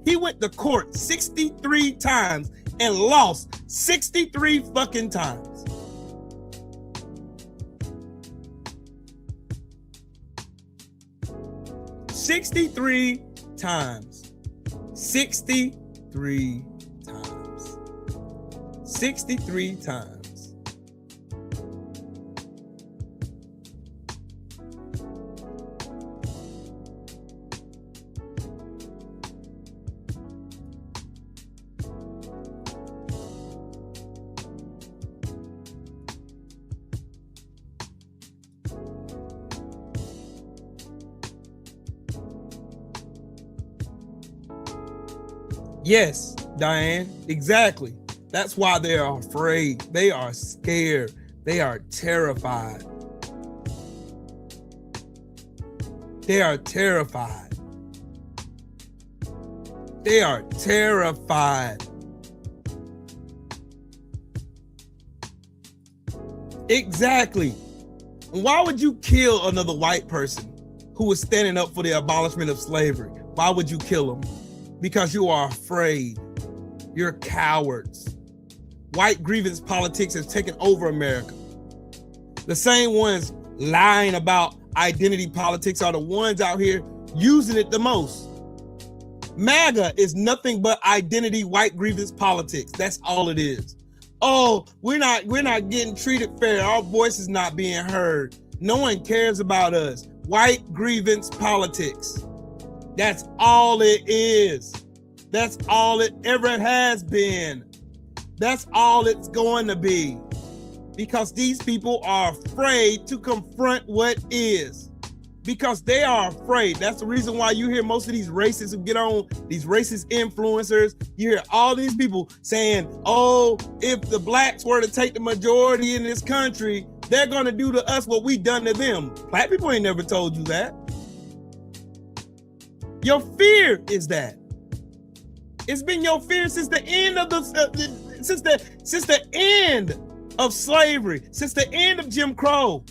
He went to court 63 times and lost 63 fucking times. $63 times. 63 times. 63 times. Yes, Diane, exactly. That's why they are afraid. They are scared. They are terrified. They are terrified. They are terrified. Exactly. Why would you kill another white person who was standing up for the abolishment of slavery? Why would you kill them? Because you are afraid. You're cowards. White grievance politics has taken over America. The same ones lying about identity politics are the ones out here using it the most. MAGA is nothing but identity white grievance politics. That's all it is. Oh, we're not getting treated fair. Our voice is not being heard. No one cares about us. White grievance politics. That's all it is. That's all it ever has been. That's all it's going to be. Because these people are afraid to confront what is. Because they are afraid. That's the reason why you hear most of these racists who get on, these racist influencers, you hear all these people saying, oh, if the blacks were to take the majority in this country, they're going to do to us what we done to them. Black people ain't never told you that. Your fear is that. It's been your fear since the end of since the end of slavery, since the end of Jim Crow.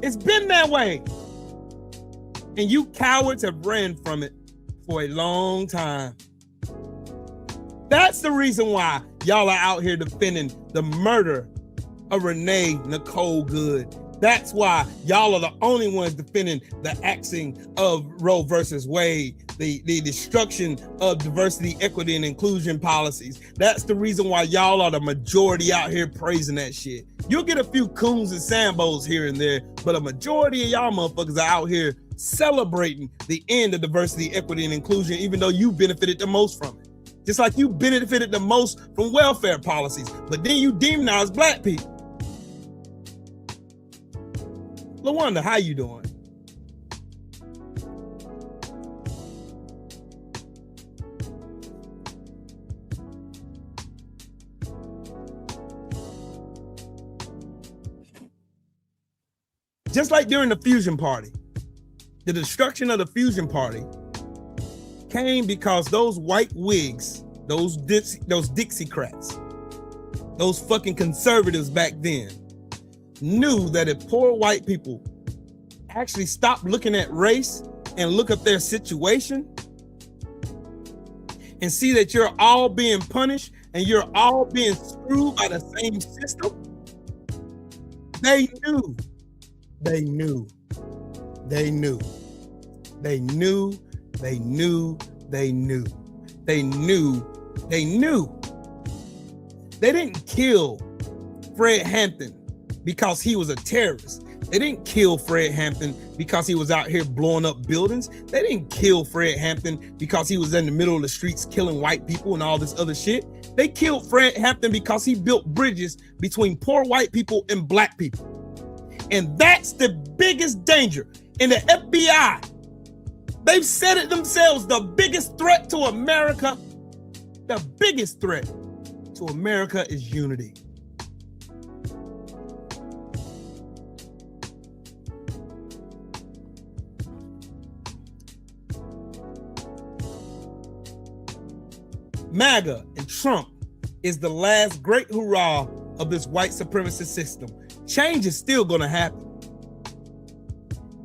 It's been that way. And you cowards have ran from it for a long time. That's the reason why y'all are out here defending the murder of Renee Nicole Good. That's why y'all are the only ones defending the axing of Roe versus Wade, the destruction of diversity, equity, and inclusion policies. That's the reason why y'all are the majority out here praising that shit. You'll get a few coons and sambos here and there, but a majority of y'all motherfuckers are out here celebrating the end of diversity, equity, and inclusion, even though you benefited the most from it. Just like you benefited the most from welfare policies, but then you demonize black people. LaWanda, how you doing? Just like during the Fusion Party, the destruction of the Fusion Party came because those white wigs, those Dixiecrats, those fucking conservatives back then knew that if poor white people actually stop looking at race and look at their situation and see that you're all being punished and you're all being screwed by the same system, they knew. They knew. They knew. They knew. They knew. They knew. They knew. They knew. They didn't kill Fred Hampton because he was a terrorist. They didn't kill Fred Hampton because he was out here blowing up buildings. They didn't kill Fred Hampton because he was in the middle of the streets killing white people and all this other shit. They killed Fred Hampton because he built bridges between poor white people and black people. And that's the biggest danger. In the FBI, they've said it themselves, the biggest threat to America, the biggest threat to America is unity. Maga and Trump is the last great hurrah of this white supremacist system. Change is still going to happen.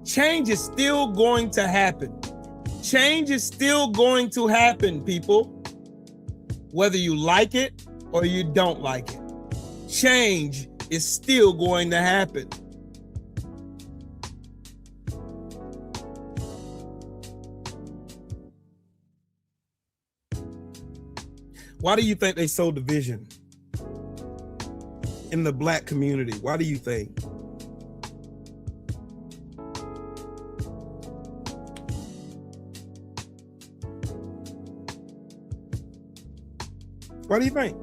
Change is still going to happen. Change is still going to happen, people. Whether you like it or you don't like it. Change is still going to happen. Why do you think they sow division in the black community? Why do you think? Why do you think?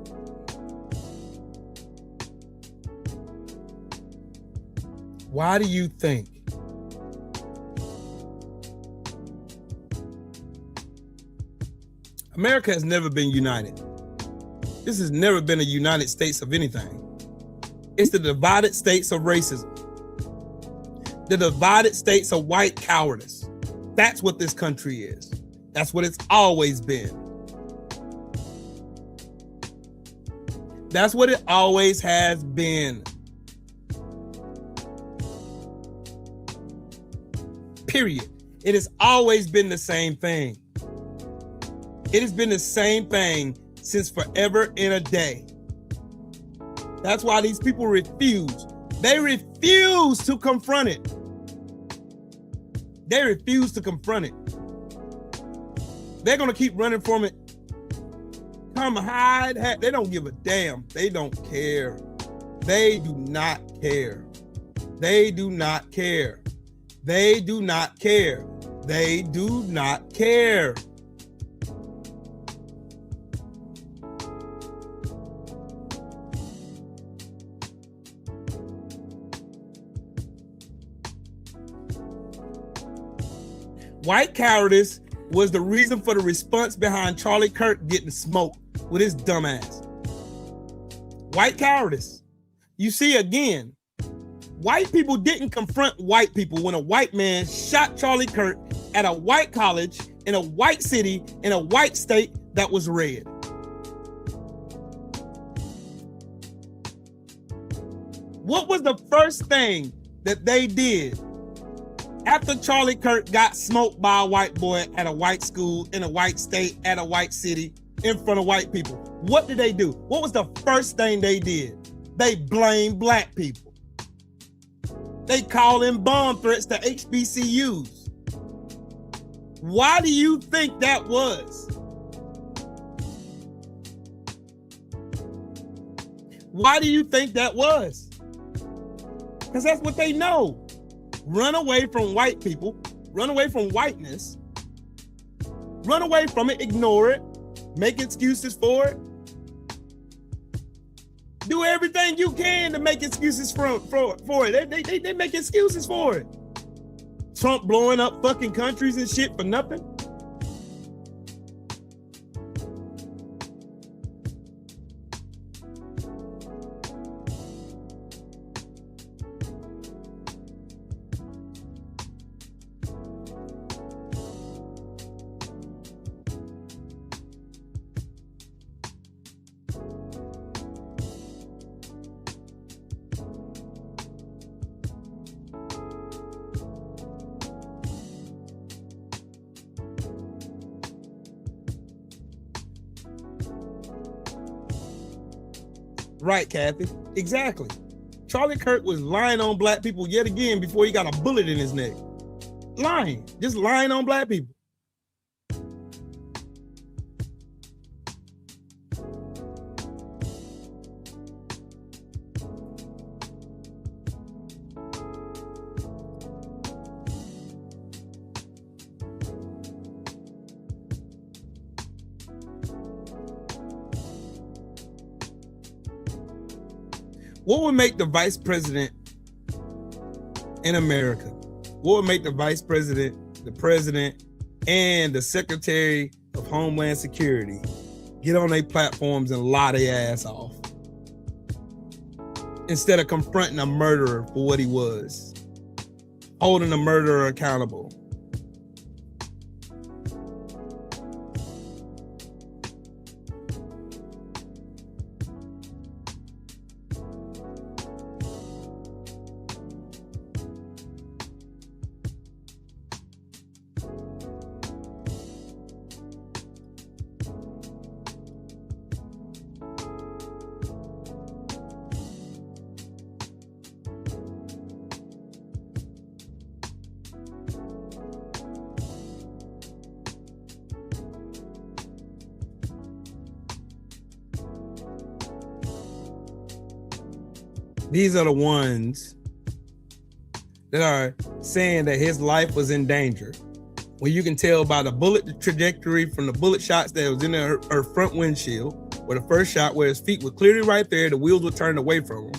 Why do you think? America has never been united. This has never been a United States of anything. It's the divided states of racism. The divided states of white cowardice. That's what this country is. That's what it's always been. That's what it always has been. Period. It has always been the same thing. It has been the same thing since forever and a day. That's why these people refuse. They refuse to confront it. They refuse to confront it. They're going to keep running from it. Come hide. They don't give a damn. They don't care. They do not care. They do not care. They do not care. They do not care. White cowardice was the reason for the response behind Charlie Kirk getting smoked with his dumb ass. White cowardice. You see, again, white people didn't confront white people when a white man shot Charlie Kirk at a white college in a white city in a white state that was red. What was the first thing that they did after Charlie Kirk got smoked by a white boy at a white school, in a white state, at a white city, in front of white people? What did they do? What was the first thing they did? They blamed black people. They called in bomb threats to HBCUs. Why do you think that was? Why do you think that was? Because that's what they know. Run away from white people, run away from whiteness, run away from it, ignore it, make excuses for it. Do everything you can to make excuses for it. They make excuses for it. Trump blowing up fucking countries and shit for nothing. Right, Kathy. Exactly. Charlie Kirk was lying on black people yet again before he got a bullet in his neck. Lying. Just lying on black people. what would make the vice president in America? What would make the vice president, the president, and the secretary of Homeland Security get on their platforms and lie their ass off instead of confronting a murderer for what he was, holding the murderer accountable? These are the ones that are saying that his life was in danger. When you can tell by the bullet trajectory from the bullet shots that was in her front windshield, where the first shot, where his feet were clearly right there, the wheels were turned away from him.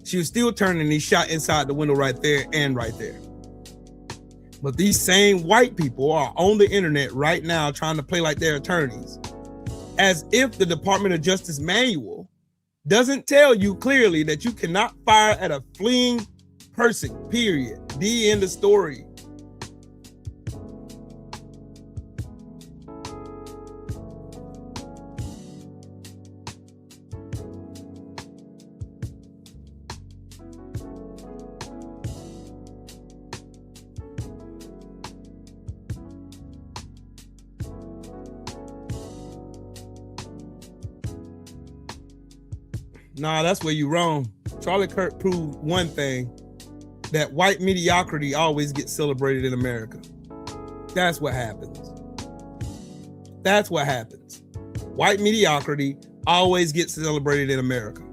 She was still turning and he shot inside the window right there and right there. But these same white people are on the internet right now trying to play like they're attorneys, as if the Department of Justice manual doesn't tell you clearly that you cannot fire at a fleeing person, period. The end of story. Nah, that's where you wrong. Charlie Kirk proved one thing, that white mediocrity always gets celebrated in America. That's what happens. That's what happens. White mediocrity always gets celebrated in America,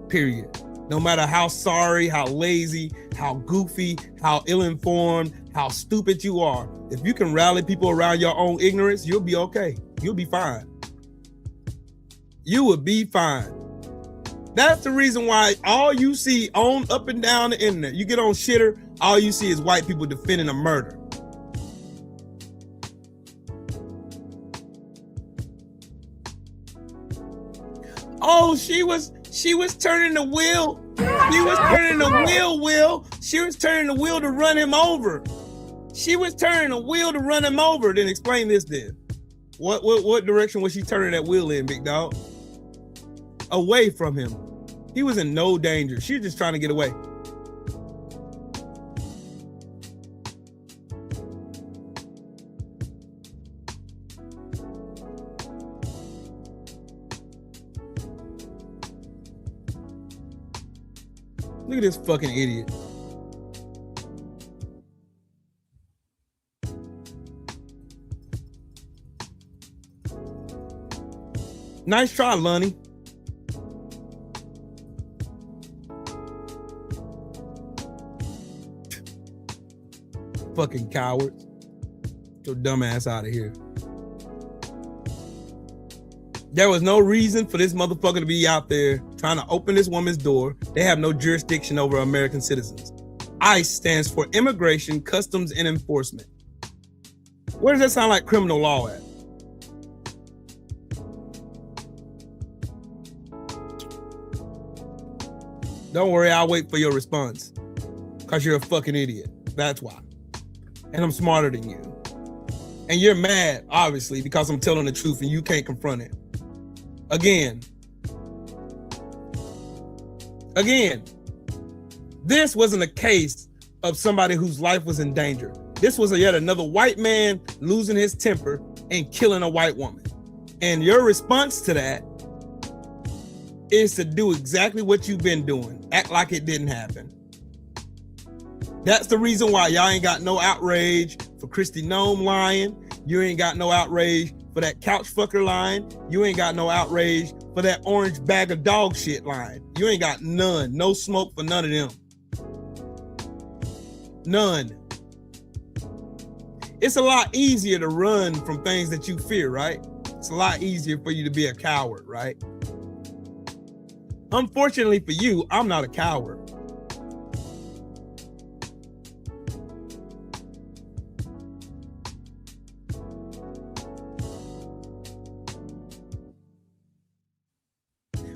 period. No matter how sorry, how lazy, how goofy, how ill-informed, how stupid you are, if you can rally people around your own ignorance, you'll be okay. You'll be fine. You will be fine. That's the reason why all you see on up and down the internet, you get on Shitter, all you see is white people defending a murder. Oh, she was turning the wheel. She was turning the wheel, Will. She was turning the wheel to run him over. She was turning the wheel to run him over. Then explain this then. What direction was she turning that wheel in, big dog? Away from him. He was in no danger. She was just trying to get away. Look at this fucking idiot. Nice try, Lonnie. Fucking cowards. Get your dumb ass out of here. There was no reason for this motherfucker to be out there trying to open this woman's door. They have no jurisdiction over American citizens. ICE stands for Immigration, Customs, and Enforcement. Where does that sound like criminal law at? Don't worry, I'll wait for your response. Because you're a fucking idiot. That's why. And I'm smarter than you. And you're mad, obviously, because I'm telling the truth and you can't confront it. Again, this wasn't a case of somebody whose life was in danger. This was yet another white man losing his temper and killing a white woman. And your response to that is to do exactly what you've been doing. Act like it didn't happen. That's the reason why y'all ain't got no outrage for Kristi Noem lying. You ain't got no outrage for that couch fucker line. You ain't got no outrage for that orange bag of dog shit line. You ain't got none. No smoke for none of them. None. It's a lot easier to run from things that you fear, right? It's a lot easier for you to be a coward, right? Unfortunately for you, I'm not a coward.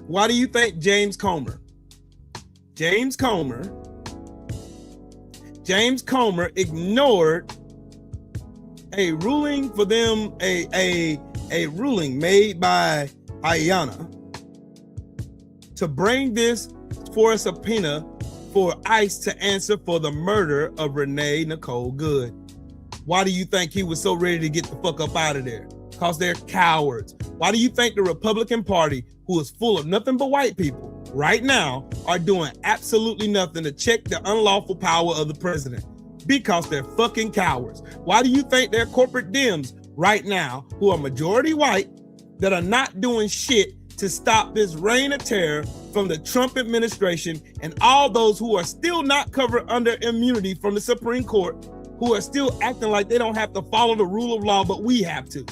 Why do you think James Comer ignored a ruling for them, a ruling made by Ayanna to bring this for a subpoena for ICE to answer for the murder of Renee Nicole Good? Why do you think he was so ready to get the fuck up out of there? Because they're cowards. Why do you think the Republican Party, who is full of nothing but white people, right now are doing absolutely nothing to check the unlawful power of the president? Because they're fucking cowards. Why do you think they're corporate Dems right now, who are majority white, that are not doing shit to stop this reign of terror from the Trump administration and all those who are still not covered under immunity from the Supreme Court, who are still acting like they don't have to follow the rule of law, but we have to?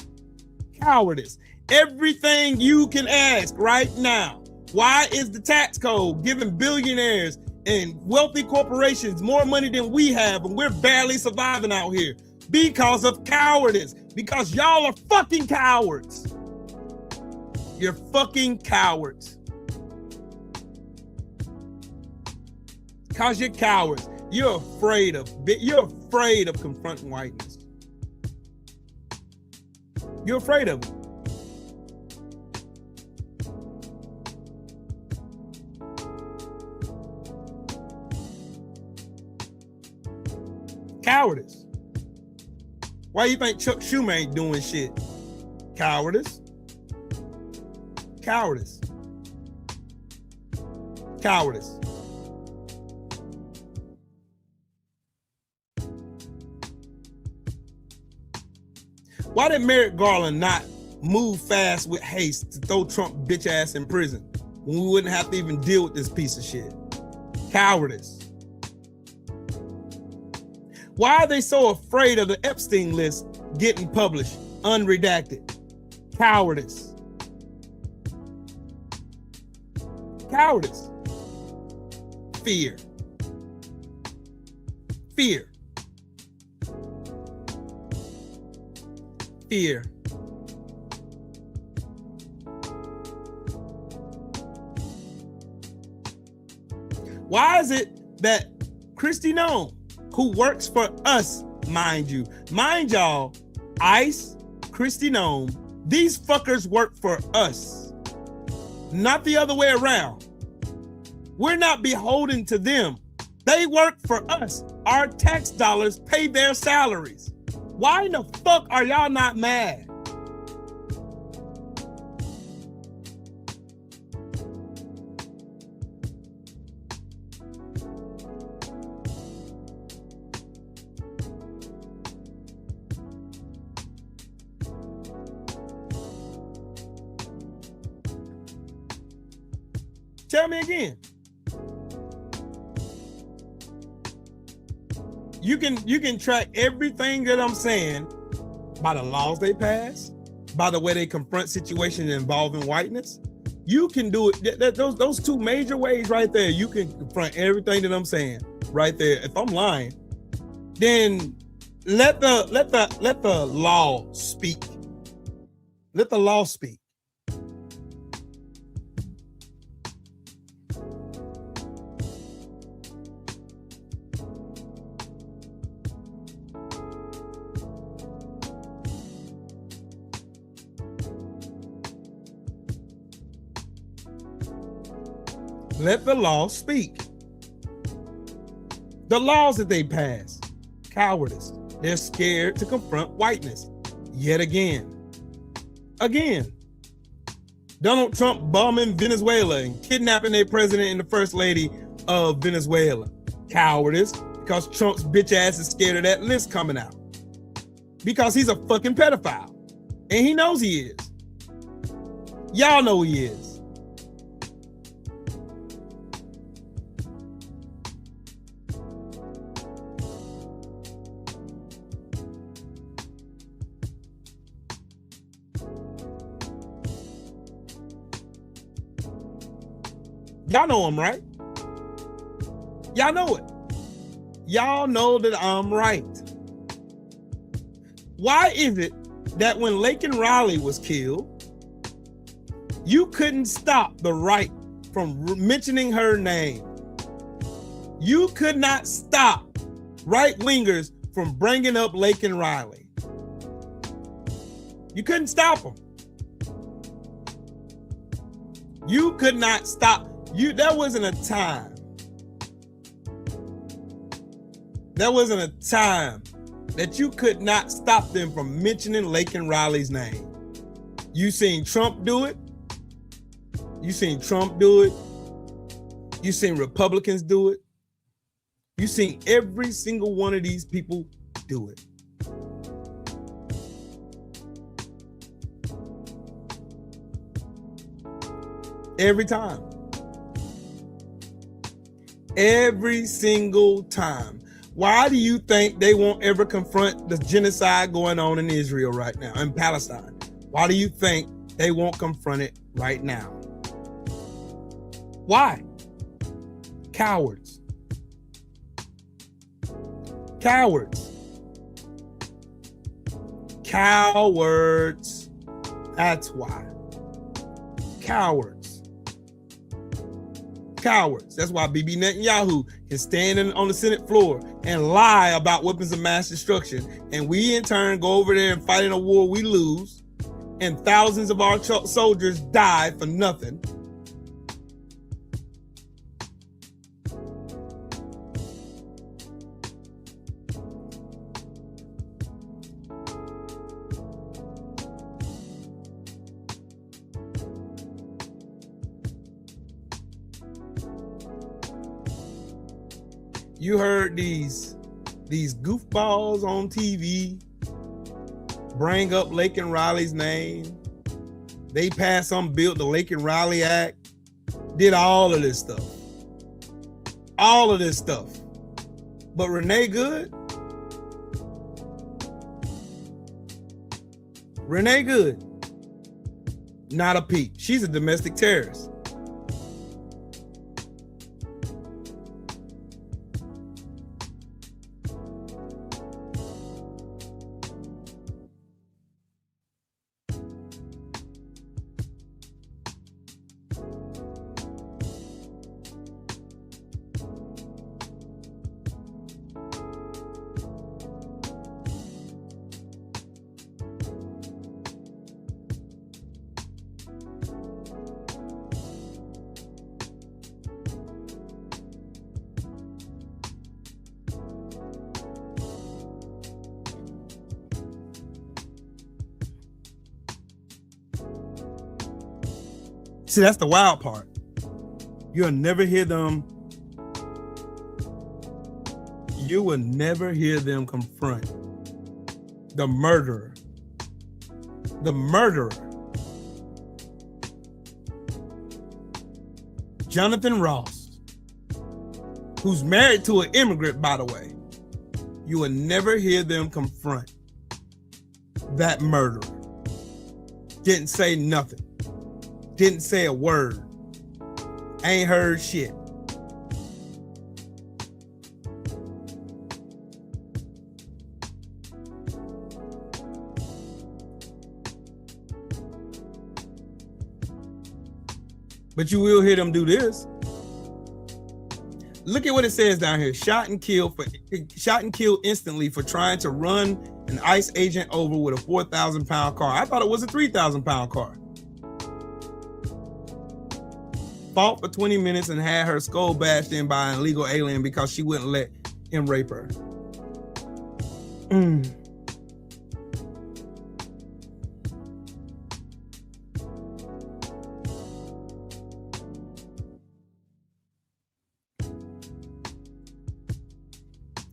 Cowardice. Everything you can ask right now. Why is the tax code giving billionaires and wealthy corporations more money than we have, and we're barely surviving out here? Because of cowardice. Because y'all are fucking cowards. You're fucking cowards. Because you're cowards. You're afraid of confronting whiteness. You're afraid of it. Cowardice. Why you think Chuck Schumer ain't doing shit? Cowardice. Cowardice. Cowardice. Why did Merrick Garland not move fast with haste to throw Trump bitch ass in prison when we wouldn't have to even deal with this piece of shit? Cowardice. Why are they so afraid of the Epstein list getting published, unredacted? Cowardice. Cowardice. Fear. Fear. Fear. Why is it that Kristi Noem, who works for us, mind y'all, ICE, Kristi Noem, these fuckers work for us, not the other way around. We're not beholden to them. They work for us. Our tax dollars pay their salaries. Why in the fuck are y'all not mad? Tell me again. You can track everything that I'm saying by the laws they pass, by the way they confront situations involving whiteness. You can do it. Those two major ways right there. You can confront everything that I'm saying right there. If I'm lying, then let the law speak. Let the law speak. Let the law speak. The laws that they pass, cowardice. They're scared to confront whiteness. Yet again. Donald Trump bombing Venezuela and kidnapping their president and the first lady of Venezuela. Cowardice, because Trump's bitch ass is scared of that list coming out. Because he's a fucking pedophile. And he knows he is. Y'all know he is. Y'all know I'm right. Y'all know it. Y'all know that I'm right. Why is it that when Laken Riley was killed, you couldn't stop the right from mentioning her name? You could not stop right-wingers from bringing up Laken Riley. You couldn't stop them. You could not stop. There wasn't a time. There wasn't a time that you could not stop them from mentioning Laken Riley's name. You seen Trump do it. You seen Trump do it. You seen Republicans do it. You seen every single one of these people do it. Every time. Every single time. Why do you think they won't ever confront the genocide going on in Israel right now, in Palestine? Why do you think they won't confront it right now? Why? Cowards. Cowards. Cowards. That's why. Cowards. Cowards. That's why Bibi Netanyahu can stand on the Senate floor and lie about weapons of mass destruction, and we in turn go over there and fight in a war we lose, and thousands of our soldiers die for nothing. You heard these goofballs on TV bring up Laken Riley's name. They passed some bill, the Laken Riley Act, did all of this stuff. All of this stuff. But Renee Good? Renee Good, not a peep. She's a domestic terrorist. See, that's the wild part. You'll never hear them. You will never hear them confront the murderer. The murderer. Jonathan Ross, who's married to an immigrant, by the way. You will never hear them confront that murderer. Didn't say nothing. Didn't say a word. Ain't heard shit. But you will hear them do this. Look at what it says down here. Shot and killed instantly for trying to run an ICE agent over with a 4,000-pound car. I thought it was a 3,000-pound car. Fought for 20 minutes and had her skull bashed in by an illegal alien because she wouldn't let him rape her.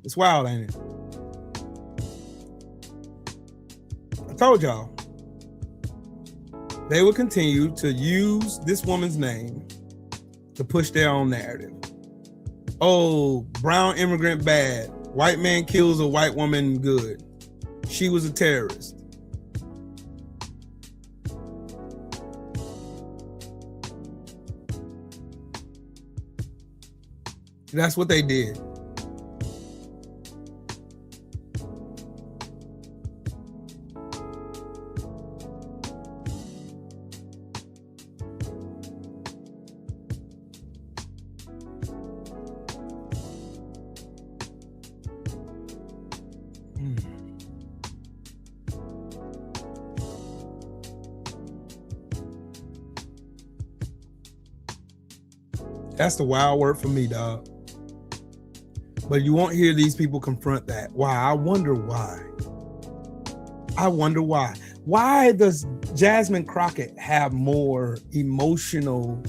It's wild, ain't it? I told y'all they will continue to use this woman's name to push their own narrative. Oh, brown immigrant bad. White man kills a white woman good. She was a terrorist. That's what they did. That's the wild word for me, dog. But you won't hear these people confront that. Why? I wonder why. I wonder why. Why does Jasmine Crockett have more emotional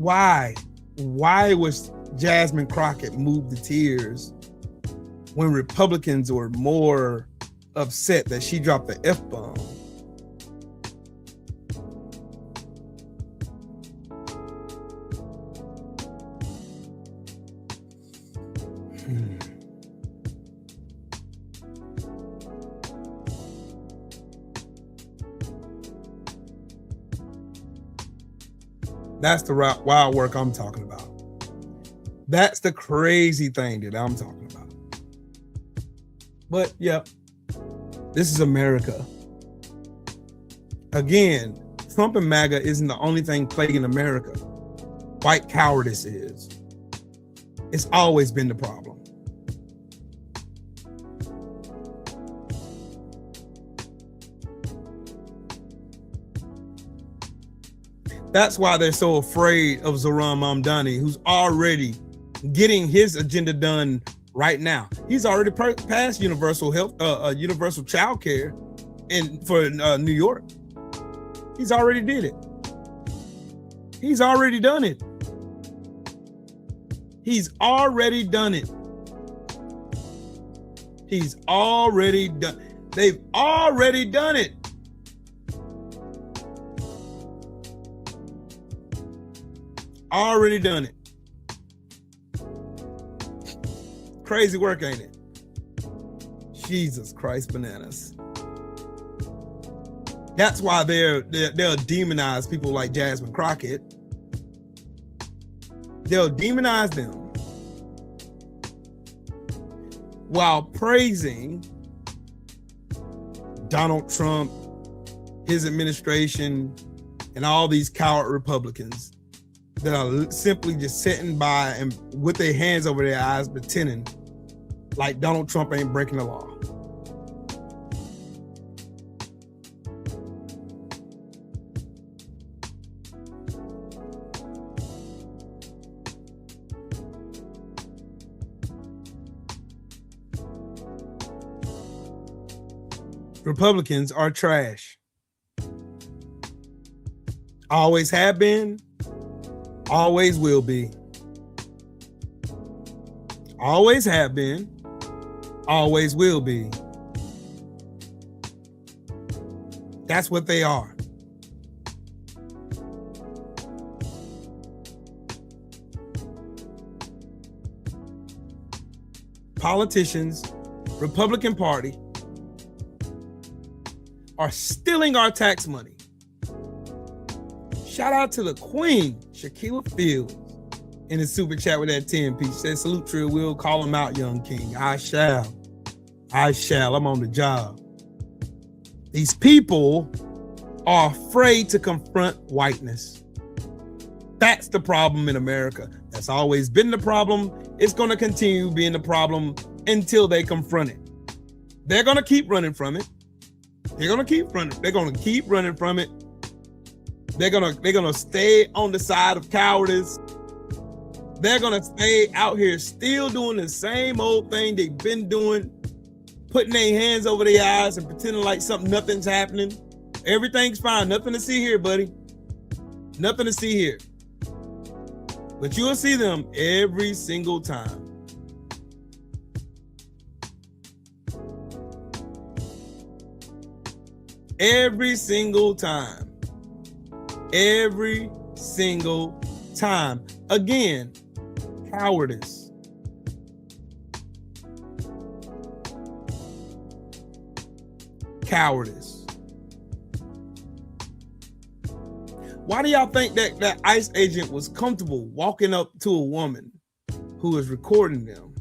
Why was Jasmine Crockett moved to tears when Republicans were more upset that she dropped the F-bomb? That's the wild work I'm talking about. That's the crazy thing that I'm talking about. But yeah, this is America. Again, Trump and Maga isn't the only thing plaguing America. White cowardice is. It's always been the problem. That's why they're so afraid of Zohran Mamdani, who's already getting his agenda done right now. He's already passed universal health, universal child care for New York. He's already did it. He's already done it. He's already done it. He's already done. They've already done it. Already done it. Crazy work, ain't it? Jesus Christ, bananas. That's why they'll demonize people like Jasmine Crockett. They'll demonize them while praising Donald Trump, his administration, and all these coward Republicans that are simply just sitting by and with their hands over their eyes pretending like Donald Trump ain't breaking the law. Republicans are trash. Always have been. Always will be. Always have been. Always will be. That's what they are. Politicians, Republican Party, are stealing our tax money. Shout out to the Queen, Shaquilla Fields, in the super chat with that 10-piece. Said, salute Trill, we'll call him out, young king. I shall. I'm on the job. These people are afraid to confront whiteness. That's the problem in America. That's always been the problem. It's going to continue being the problem until they confront it. They're going to keep running from it. They're going to keep running. They're going to keep running from it. They're gonna stay on the side of cowardice. They're gonna stay out here still doing the same old thing they've been doing, putting their hands over their eyes and pretending like nothing's happening. Everything's fine. Nothing to see here, buddy. Nothing to see here. But you'll see them every single time. Every single time. Every single time. Again, cowardice. Cowardice. Why do y'all think that ICE agent was comfortable walking up to a woman who was recording them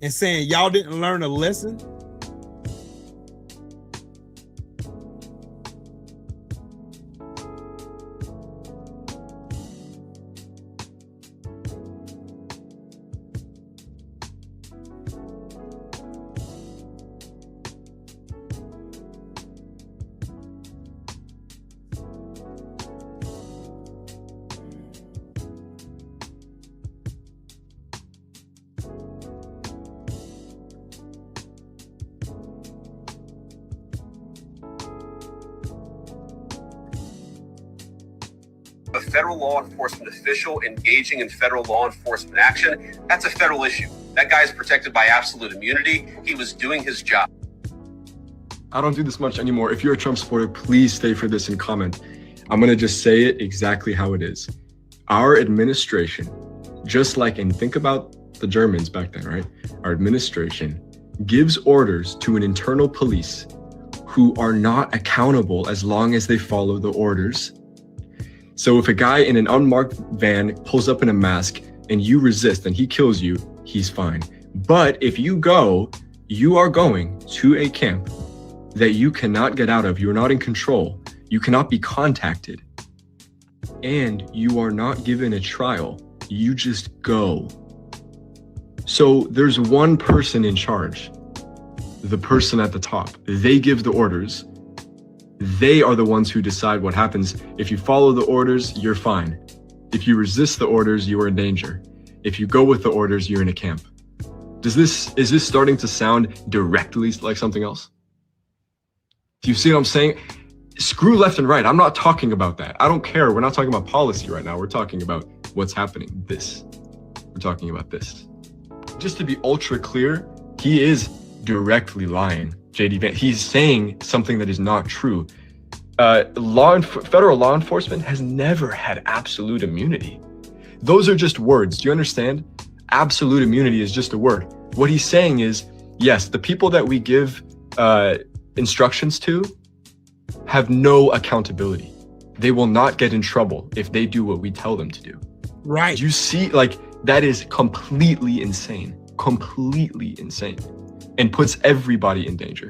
and saying, y'all didn't learn a lesson? A federal law enforcement official engaging in federal law enforcement action, that's a federal issue. That guy is protected by absolute immunity. He was doing his job. I don't do this much anymore. If you're a Trump supporter, please stay for this and comment. I'm gonna just say it exactly how it is. Our administration, just like, and think about the Germans back then, right? Our administration gives orders to an internal police who are not accountable as long as they follow the orders. So if a guy in an unmarked van pulls up in a mask and you resist and he kills you, he's fine. But if you are going to a camp that you cannot get out of, you're not in control, you cannot be contacted, and you are not given a trial, you just go. So there's one person in charge, the person at the top. They give the orders. They are the ones who decide what happens. If you follow the orders, you're fine. If you resist the orders, you are in danger. If you go with the orders, you're in a camp. Is this starting to sound directly like something else? Do you see what I'm saying? Screw left and right. I'm not talking about that. I don't care. We're not talking about policy right now. We're talking about what's happening. We're talking about this. Just to be ultra clear, he is directly lying. JD Vance, he's saying something that is not true. Federal law enforcement has never had absolute immunity. Those are just words. Do you understand? Absolute immunity is just a word. What he's saying is, yes, the people that we give instructions to have no accountability. They will not get in trouble if they do what we tell them to do. Right. You see, like, that is completely insane, and puts everybody in danger.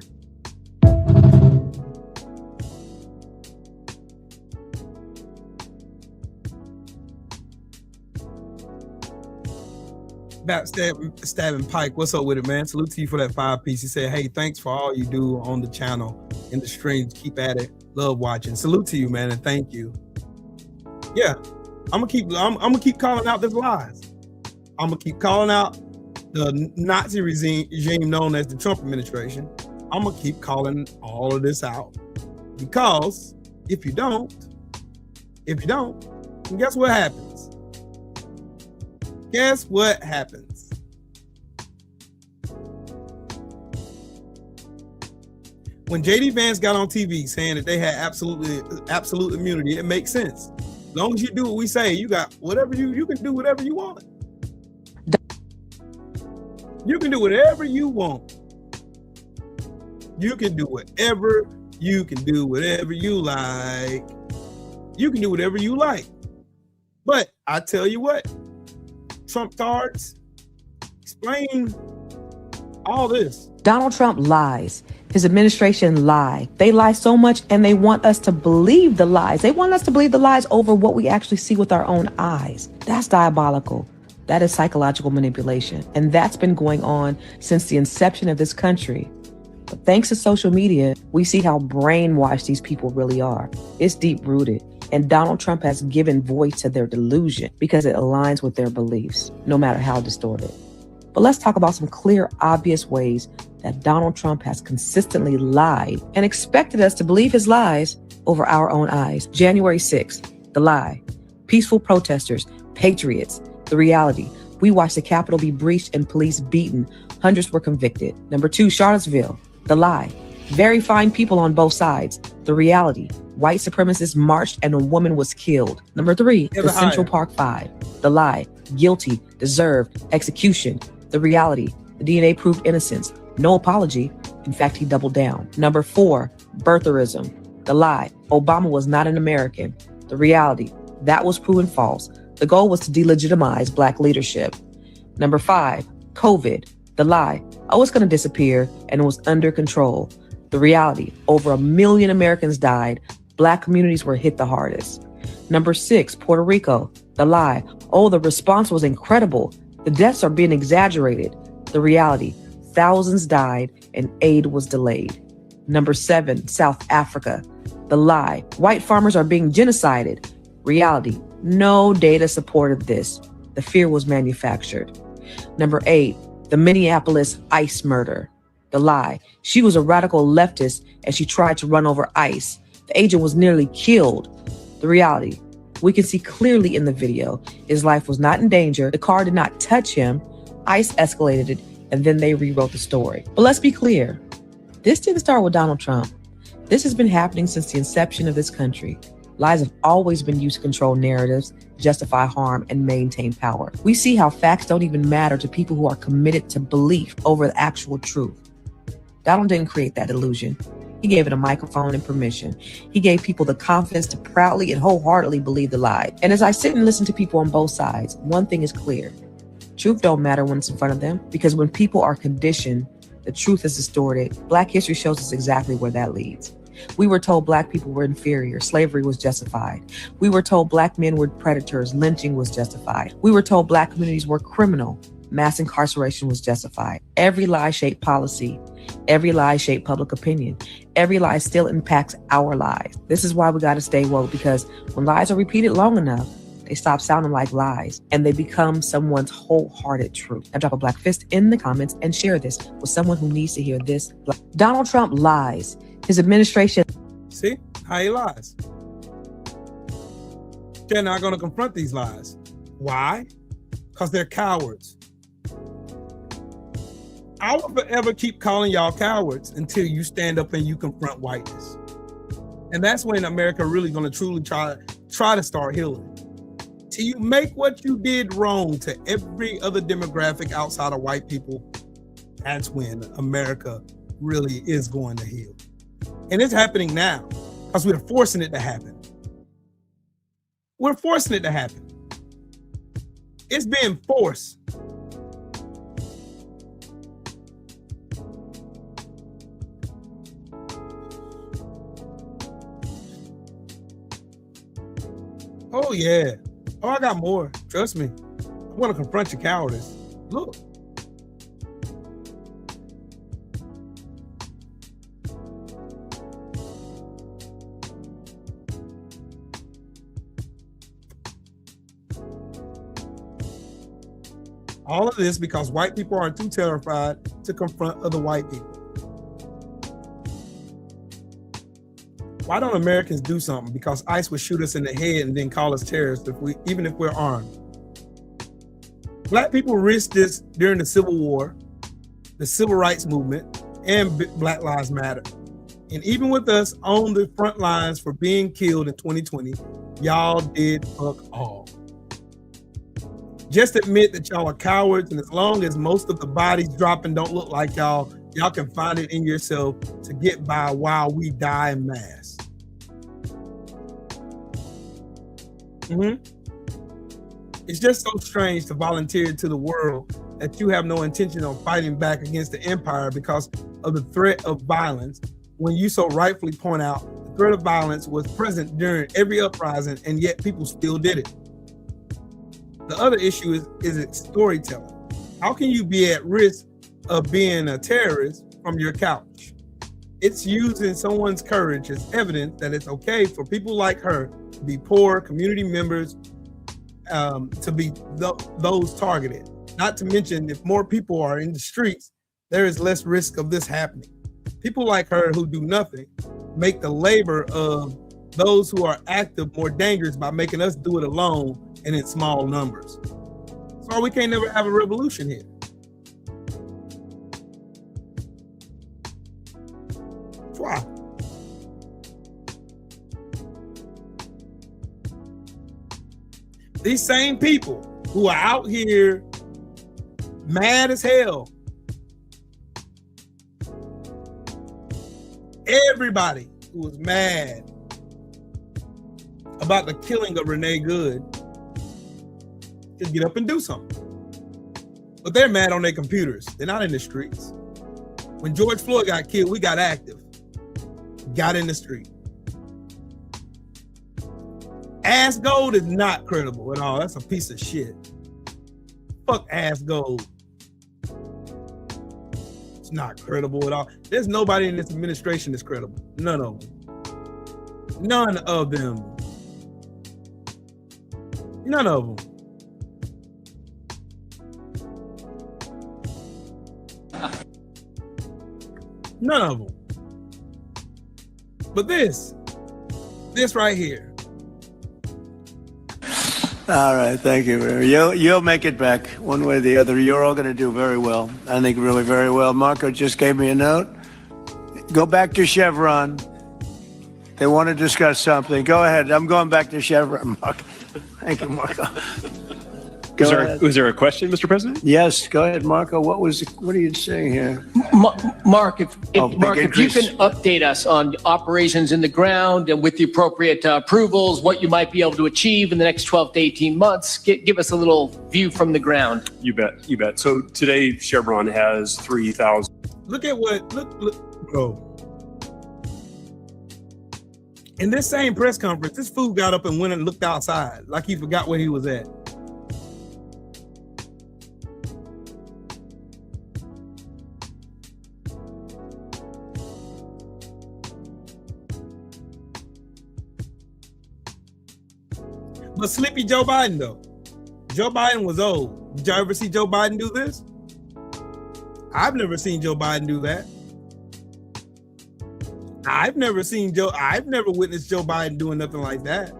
Stabbing Pike, what's up with it, man? Salute to you for that 5-piece. He said, hey, thanks for all you do on the channel, in the streams. Keep at it. Love watching. Salute to you, man, and thank you. Yeah, I'm gonna keep calling out these lies. I'm gonna keep calling out the Nazi regime known as the Trump administration. I'm gonna keep calling all of this out, because if you don't, then guess what happens? Guess what happens? When JD Vance got on TV saying that they had absolute immunity, it makes sense. As long as you do what we say, you got whatever you can do whatever you want. You can do whatever you want. You can do whatever you like. You can do whatever you like. But I tell you what, Trump cards, explain all this. Donald Trump lies. His administration lie. They lie so much, and they want us to believe the lies. They want us to believe the lies over what we actually see with our own eyes. That's diabolical. That is psychological manipulation. And that's been going on since the inception of this country. But thanks to social media, we see how brainwashed these people really are. It's deep-rooted. And Donald Trump has given voice to their delusion because it aligns with their beliefs, no matter how distorted. But let's talk about some clear, obvious ways that Donald Trump has consistently lied and expected us to believe his lies over our own eyes. January 6th, the lie. Peaceful protesters, patriots. The reality. We watched the Capitol be breached and police beaten. Hundreds were convicted. Number 2, Charlottesville. The lie. Very fine people on both sides. The reality. White supremacists marched and a woman was killed. Number 3, the Central Park 5. The lie. Guilty, deserved, execution. The reality. The DNA proved innocence. No apology. In fact, he doubled down. Number 4, birtherism. The lie. Obama was not an American. The reality, that was proven false. The goal was to delegitimize Black leadership. Number 5, COVID, the lie. Oh, it's going to disappear, and it was under control. The reality, over 1 million Americans died. Black communities were hit the hardest. Number 6, Puerto Rico, the lie. Oh, the response was incredible. The deaths are being exaggerated. The reality, thousands died and aid was delayed. Number 7, South Africa, the lie. White farmers are being genocided. Reality, no data supported this. The fear was manufactured. Number 8, the Minneapolis ICE murder. The lie. She was a radical leftist and she tried to run over ICE. The agent was nearly killed. The reality. We can see clearly in the video, his life was not in danger. The car did not touch him. ICE escalated it, and then they rewrote the story. But let's be clear. This didn't start with Donald Trump. This has been happening since the inception of this country. Lies have always been used to control narratives, justify harm, and maintain power. We see how facts don't even matter to people who are committed to belief over the actual truth. Donald didn't create that illusion. He gave it a microphone and permission. He gave people the confidence to proudly and wholeheartedly believe the lie. And as I sit and listen to people on both sides, one thing is clear. Truth don't matter when it's in front of them, because when people are conditioned, the truth is distorted. Black history shows us exactly where that leads. We were told Black people were inferior. Slavery was justified. We were told Black men were predators. Lynching was justified. We were told Black communities were criminal. Mass incarceration was justified. Every lie shaped policy. Every lie shaped public opinion. Every lie still impacts our lives. This is why we got to stay woke, because when lies are repeated long enough, they stop sounding like lies and they become someone's wholehearted truth. Now drop a Black fist in the comments and share this with someone who needs to hear this. Donald Trump lies. His administration. See how he lies. They're not going to confront these lies. Why? Because they're cowards. I will forever keep calling y'all cowards until you stand up and you confront whiteness. And that's when America really going to truly try to start healing. Till you make what you did wrong to every other demographic outside of white people, that's when America really is going to heal. And it's happening now because we're forcing it to happen. We're forcing it to happen. It's being forced. Oh yeah. Oh, I got more. Trust me. I want to confront your cowardice. Look. All of this because white people are too terrified to confront other white people. Why don't Americans do something? Because ICE would shoot us in the head and then call us terrorists even if we're armed. Black people risked this during the Civil War, the Civil Rights Movement, and Black Lives Matter. And even with us on the front lines for being killed in 2020, y'all did fuck all. Just admit that y'all are cowards, and as long as most of the bodies dropping don't look like y'all can find it in yourself to get by while we die en masse. It's just so strange to volunteer to the world that you have no intention of fighting back against the empire because of the threat of violence, when you so rightfully point out the threat of violence was present during every uprising, and yet people still did it. The other issue is it storytelling. How can you be at risk of being a terrorist from your couch? It's using someone's courage as evidence that it's okay for people like her to be poor community members, to be those targeted. Not to mention, if more people are in the streets, there is less risk of this happening. People like her who do nothing make the labor of those who are active more dangerous by making us do it alone and in small numbers. So we can't never have a revolution here. Why? These same people who are out here mad as hell. Everybody who was mad about the killing of Renee Good to get up and do something. But they're mad on their computers. They're not in the streets. When George Floyd got killed, we got active. Got in the street. Ass Gold is not credible at all. That's a piece of shit. Fuck Ass Gold. It's not credible at all. There's nobody in this administration that's credible. None of them. None of them. None of them. None of them. But this right here. All right, thank you. You'll make it back one way or the other. You're all going to do very well. I think really very well. Marco just gave me a note. Go back to Chevron. They want to discuss something. Go ahead. I'm going back to Chevron, Marco. Thank you, Marco. Was there a question, Mr. President? Yes, go ahead, Marco. What are you saying here? Mark, if you can update us on operations in the ground and with the appropriate approvals, what you might be able to achieve in the next 12 to 18 months, give us a little view from the ground. You bet. So today, Chevron has 3,000. Look, bro. In this same press conference, this fool got up and went and looked outside like he forgot where he was at. But Sleepy Joe Biden, though. Joe Biden was old. Did y'all ever see Joe Biden do this? I've never seen Joe Biden do that. I've never witnessed Joe Biden doing nothing like that.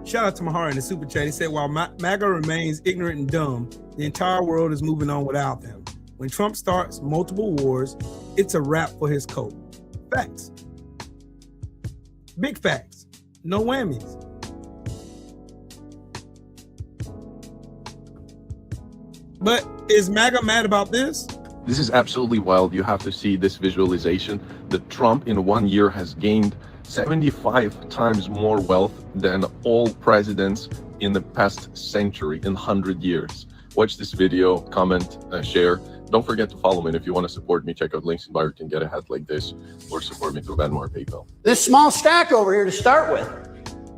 Shout out to Mahara in the super chat. He said, while MAGA remains ignorant and dumb, the entire world is moving on without them. When Trump starts multiple wars, it's a wrap for his cult. Facts. Big facts. No whammies. But is MAGA mad about this? This is absolutely wild. You have to see this visualization that Trump in 1 year has gained 75 times more wealth than all presidents in the past century, in 100 years. Watch this video, comment, share. Don't forget to follow me. And if you want to support me, check out links in bio. You can get a hat like this or support me through Venmo or PayPal. This small stack over here to start with.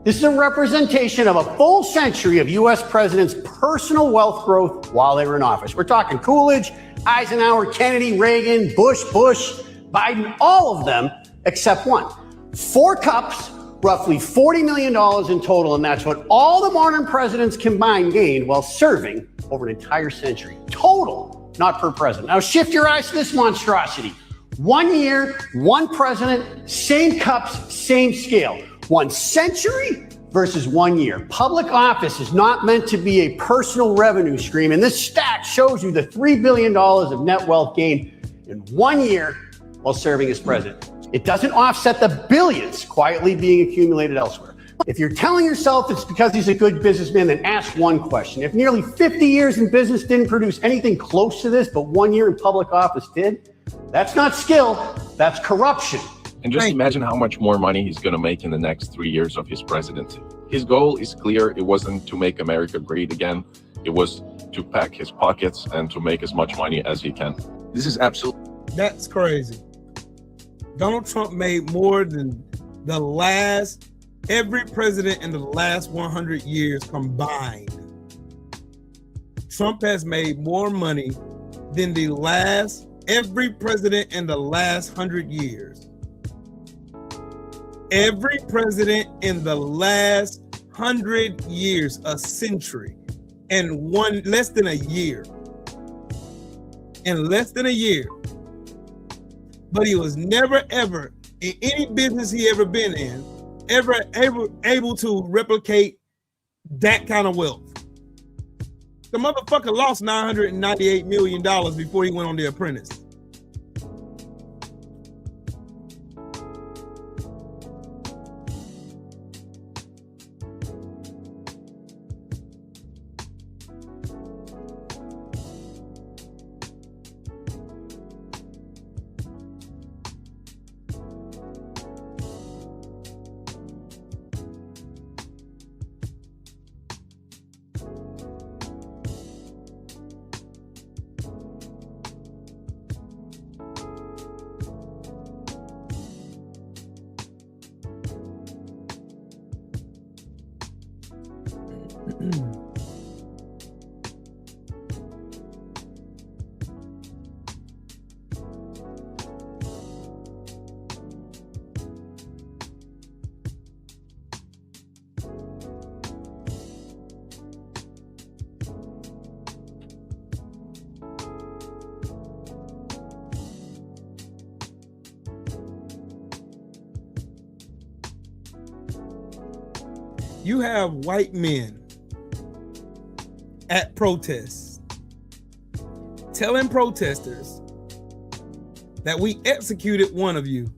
This is a representation of a full century of U.S. presidents' personal wealth growth while they were in office. We're talking Coolidge, Eisenhower, Kennedy, Reagan, Bush, Biden, all of them except one. 4 cups, roughly $40 million in total, and that's what all the modern presidents combined gained while serving over an entire century. Total, not per president. Now shift your eyes to this monstrosity. 1 year, one president, same cups, same scale. 1 century versus 1 year. Public office is not meant to be a personal revenue stream, and this stat shows you the $3 billion of net wealth gained in 1 year while serving as president. It doesn't offset the billions quietly being accumulated elsewhere. If you're telling yourself it's because he's a good businessman, then ask one question. If nearly 50 years in business didn't produce anything close to this, but 1 year in public office did, that's not skill, that's corruption. And just imagine how much more money he's going to make in the next 3 years of his presidency. His goal is clear. It wasn't to make America great again. It was to pack his pockets and to make as much money as he can. This is absolutely... That's crazy. Donald Trump made more than every president in the last 100 years combined. Trump has made more money than every president in the last 100 years. Every president in the last 100 years, a century, and less than a year. In less than a year. But he was never, ever, in any business he ever been in, ever able to replicate that kind of wealth. The motherfucker lost $998 million before he went on The Apprentice. You have white men at protests telling protesters that we executed one of you.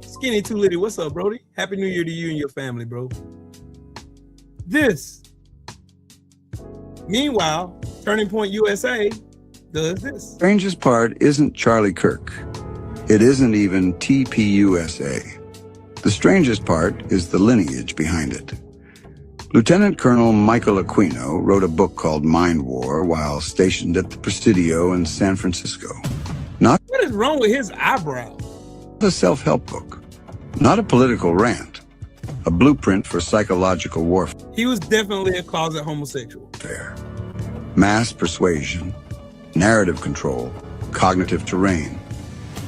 Skinny Too Litty, what's up, Brody? Happy New Year to you and your family, bro. Meanwhile, Turning Point USA does this. Strangest part isn't Charlie Kirk. It isn't even TPUSA. The strangest part is the lineage behind it. Lieutenant Colonel Michael Aquino wrote a book called Mind War while stationed at the Presidio in San Francisco. What is wrong with his eyebrow? A self-help book, not a political rant, a blueprint for psychological warfare. He was definitely a closet homosexual. Mass persuasion, narrative control, cognitive terrain.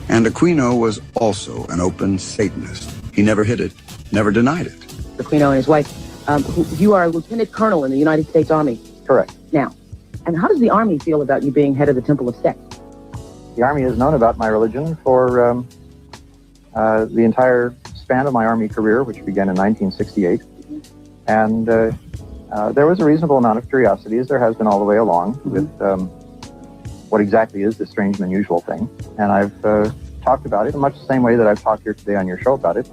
And Aquino was also an open Satanist. He never hid it, never denied it. Aquino and his wife, you are a lieutenant colonel in the United States Army. Correct. Now, and how does the Army feel about you being head of the Temple of Sex? The Army has known about my religion for the entire span of my Army career, which began in 1968. And there was a reasonable amount of curiosity, as there has been all the way along, with what exactly is this strange and unusual thing. And I've talked about it in much the same way that I've talked here today on your show about it.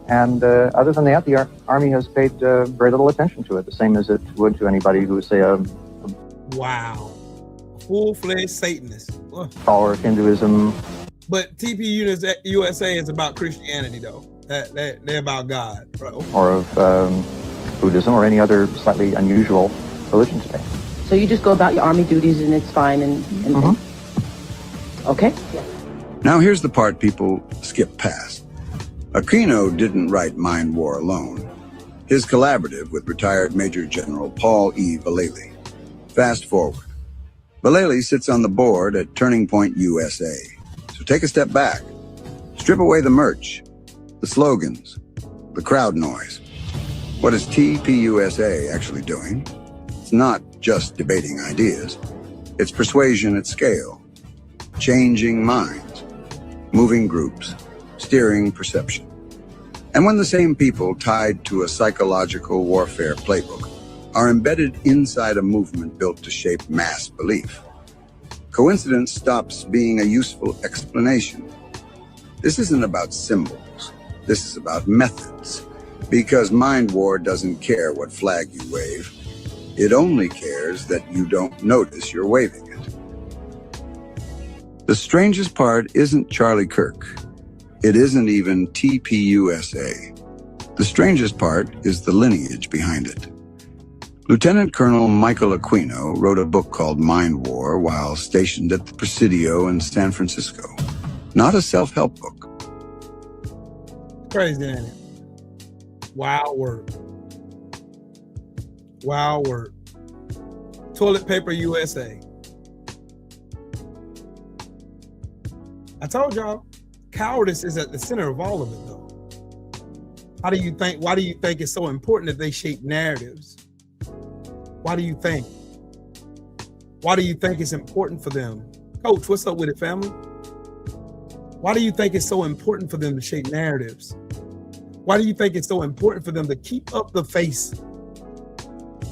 And other than that, the Army has paid very little attention to it, the same as it would to anybody who would say wow. Full-fledged Satanist. Or Hinduism. But TPUSA is about Christianity, though. They're about God, bro. Or of Buddhism or any other slightly unusual religion today. So you just go about your Army duties and it's fine and okay? Now here's the part people skip past. Aquino didn't write Mind War alone. His collaborative with retired Major General Paul E. Vallely. Fast forward. Vallely sits on the board at Turning Point USA. So take a step back. Strip away the merch, the slogans, the crowd noise. What is TPUSA actually doing? It's not just debating ideas. It's persuasion at scale, changing minds, moving groups, steering perception. And when the same people tied to a psychological warfare playbook are embedded inside a movement built to shape mass belief, coincidence stops being a useful explanation. This isn't about symbols. This is about methods. Because Mind War doesn't care what flag you wave. It only cares that you don't notice you're waving it. The strangest part isn't Charlie Kirk. It isn't even TPUSA. The strangest part is the lineage behind it. Lieutenant Colonel Michael Aquino wrote a book called Mind War while stationed at the Presidio in San Francisco. Not a self-help book. Crazy, ain't it? Wild work. Wild work. Toilet Paper USA. I told y'all, cowardice is at the center of all of it, though. Why do you think it's so important that they shape narratives? Why do you think it's important for them? Coach, what's up with it, family? Why do you think it's so important for them to shape narratives? Why do you think it's so important for them to keep up the face?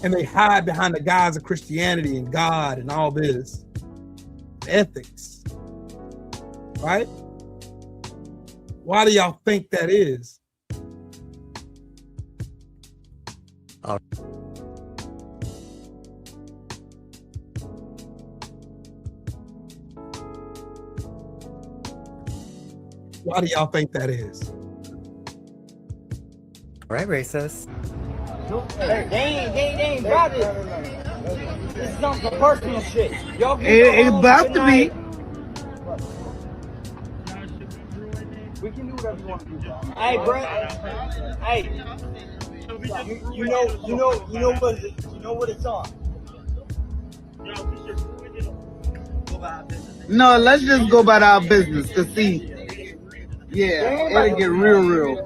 And they hide behind the guise of Christianity and God and all this. Ethics. Right? Why do y'all think that is? Why do y'all think that is? All right, racist. Hey, they ain't about it. This is some personal shit. Y'all It's about to be. We can do whatever you want to do, bro. Hey, Brent. Hey. You know what it's on. No, let's just go about our business to see. Yeah, it'll get real.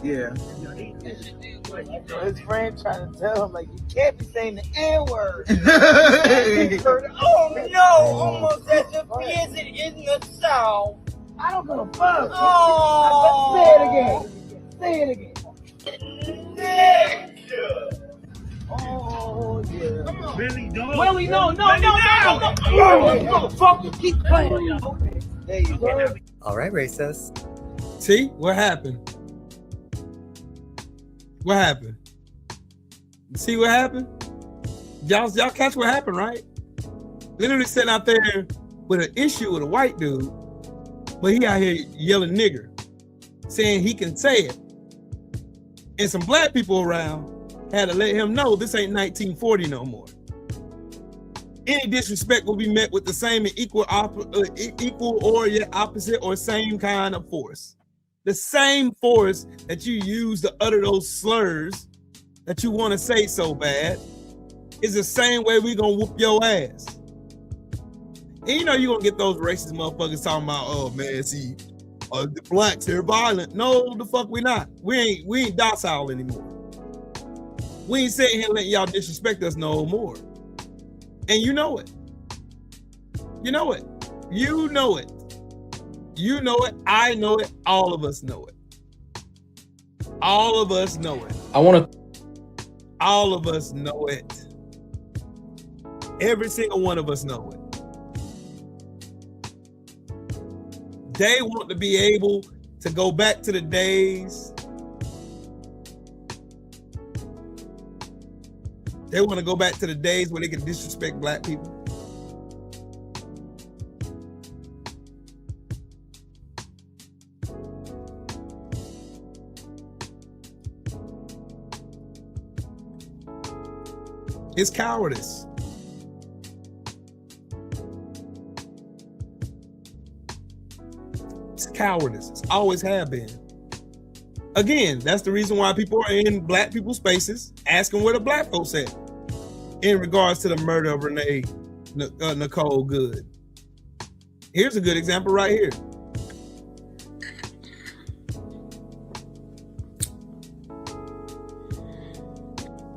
Yeah. His friend trying to tell him, like, you can't be saying the N-word. Oh, no, almost as if he isn't in the South. I don't give a fuck. Oh. Say it again. Oh, yeah. Come on. Willie, no. Motherfucker, keep playing. There you go. All right, racist. See, what happened? What happened? See what happened? Y'all catch what happened, right? Literally sitting out there with an issue with a white dude, but he out here yelling nigger, saying he can say it. And some black people around had to let him know this ain't 1940 no more. Any disrespect will be met with the same and equal or yet opposite or same kind of force. The same force that you use to utter those slurs that you want to say so bad is the same way we gonna whoop your ass. And you know you're gonna get those racist motherfuckers talking about, oh man, see, the blacks, they're violent. No, the fuck we not. We ain't docile anymore. We ain't sitting here letting y'all disrespect us no more. And you know it. You know it. You know it. You know it. I know it. All of us know it. All of us know it. All of us know it. Every single one of us know it. They want to be able to go back to the days. They want to go back to the days where they can disrespect black people. It's cowardice. It's cowardice. It's always have been. Again, that's the reason why people are in black people's spaces asking where the black folks at in regards to the murder of Nicole Good. Here's a good example right here.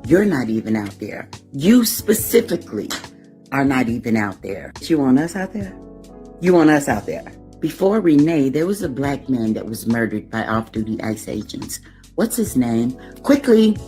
You're not even out there. You specifically are not even out there. You want us out there? You want us out there? Before Renee, there was a black man that was murdered by off-duty ICE agents. What's his name? Quickly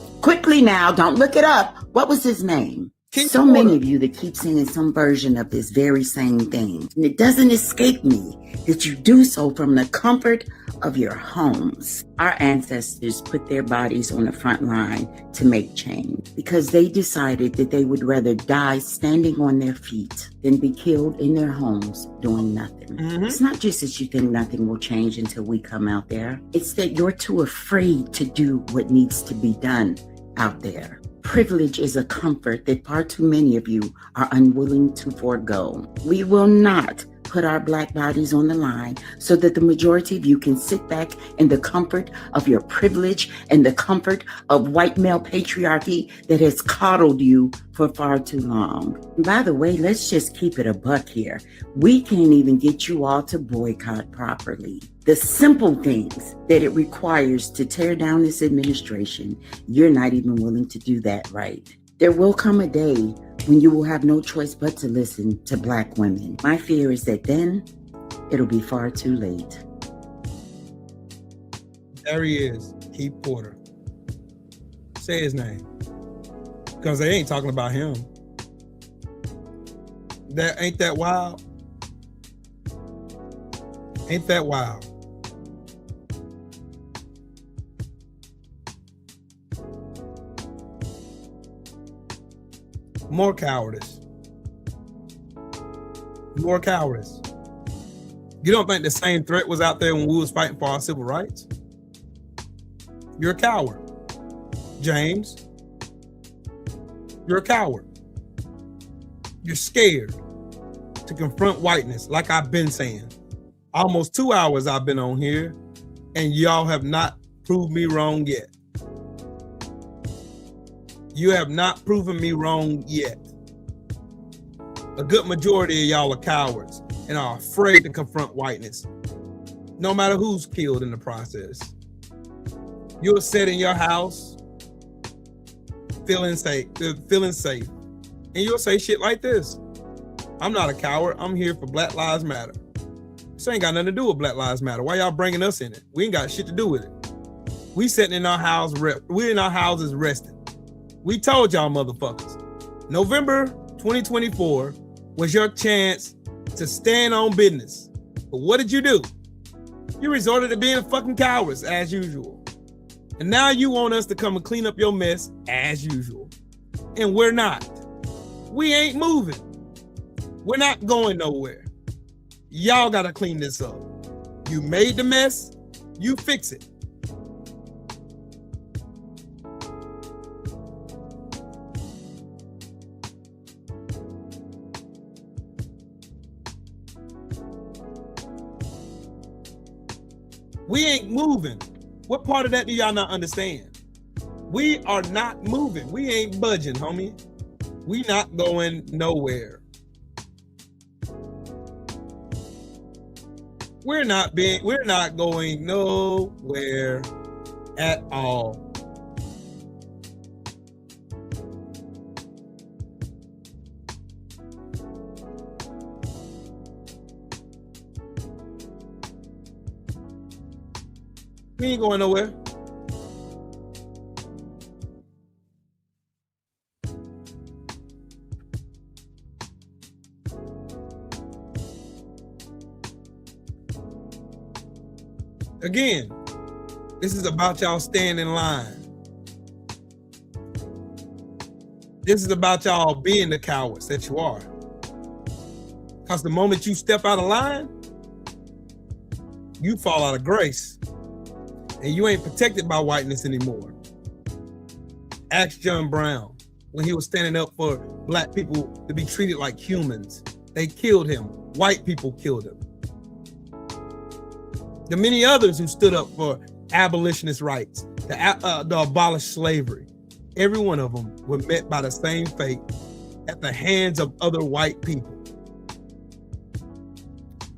now, don't look it up. What was his name? So many of you that keep saying some version of this very same thing. And it doesn't escape me that you do so from the comfort of your homes. Our ancestors put their bodies on the front line to make change because they decided that they would rather die standing on their feet than be killed in their homes doing nothing. It's not just that you think nothing will change until we come out there. It's that you're too afraid to do what needs to be done out there. Privilege is a comfort that far too many of you are unwilling to forego. We will not put our Black bodies on the line so that the majority of you can sit back in the comfort of your privilege and the comfort of white male patriarchy that has coddled you for far too long. By the way, let's just keep it a buck here. We can't even get you all to boycott properly. The simple things that it requires to tear down this administration, you're not even willing to do that right. There will come a day when you will have no choice but to listen to Black women. My fear is that then it'll be far too late. There he is, Keith Porter. Say his name. Because they ain't talking about him. Ain't that wild? Ain't that wild? More cowardice. More cowardice. You don't think the same threat was out there when we was fighting for our civil rights? You're a coward. James. You're a coward. You're scared to confront whiteness, like I've been saying. Almost 2 hours I've been on here, and y'all have not proved me wrong yet. You have not proven me wrong yet. A good majority of y'all are cowards and are afraid to confront whiteness, no matter who's killed in the process. You'll sit in your house feeling safe, and you'll say shit like this. I'm not a coward. I'm here for Black Lives Matter. This ain't got nothing to do with Black Lives Matter. Why y'all bringing us in it? We ain't got shit to do with it. We sitting in our house, we in our houses resting. We told y'all motherfuckers, November 2024 was your chance to stand on business. But what did you do? You resorted to being fucking cowards as usual. And now you want us to come and clean up your mess as usual. And we're not. We ain't moving. We're not going nowhere. Y'all gotta clean this up. You made the mess, you fix it. We ain't moving. What part of that do y'all not understand? We are not moving. We ain't budging, homie. We not going nowhere. We're not going nowhere at all. We ain't going nowhere. Again, this is about y'all staying in line. This is about y'all being the cowards that you are. Because the moment you step out of line, you fall out of grace. And you ain't protected by whiteness anymore. Ask John Brown when he was standing up for Black people to be treated like humans. They killed him. White people killed him. The many others who stood up for abolitionist rights, to abolish slavery, every one of them were met by the same fate at the hands of other white people.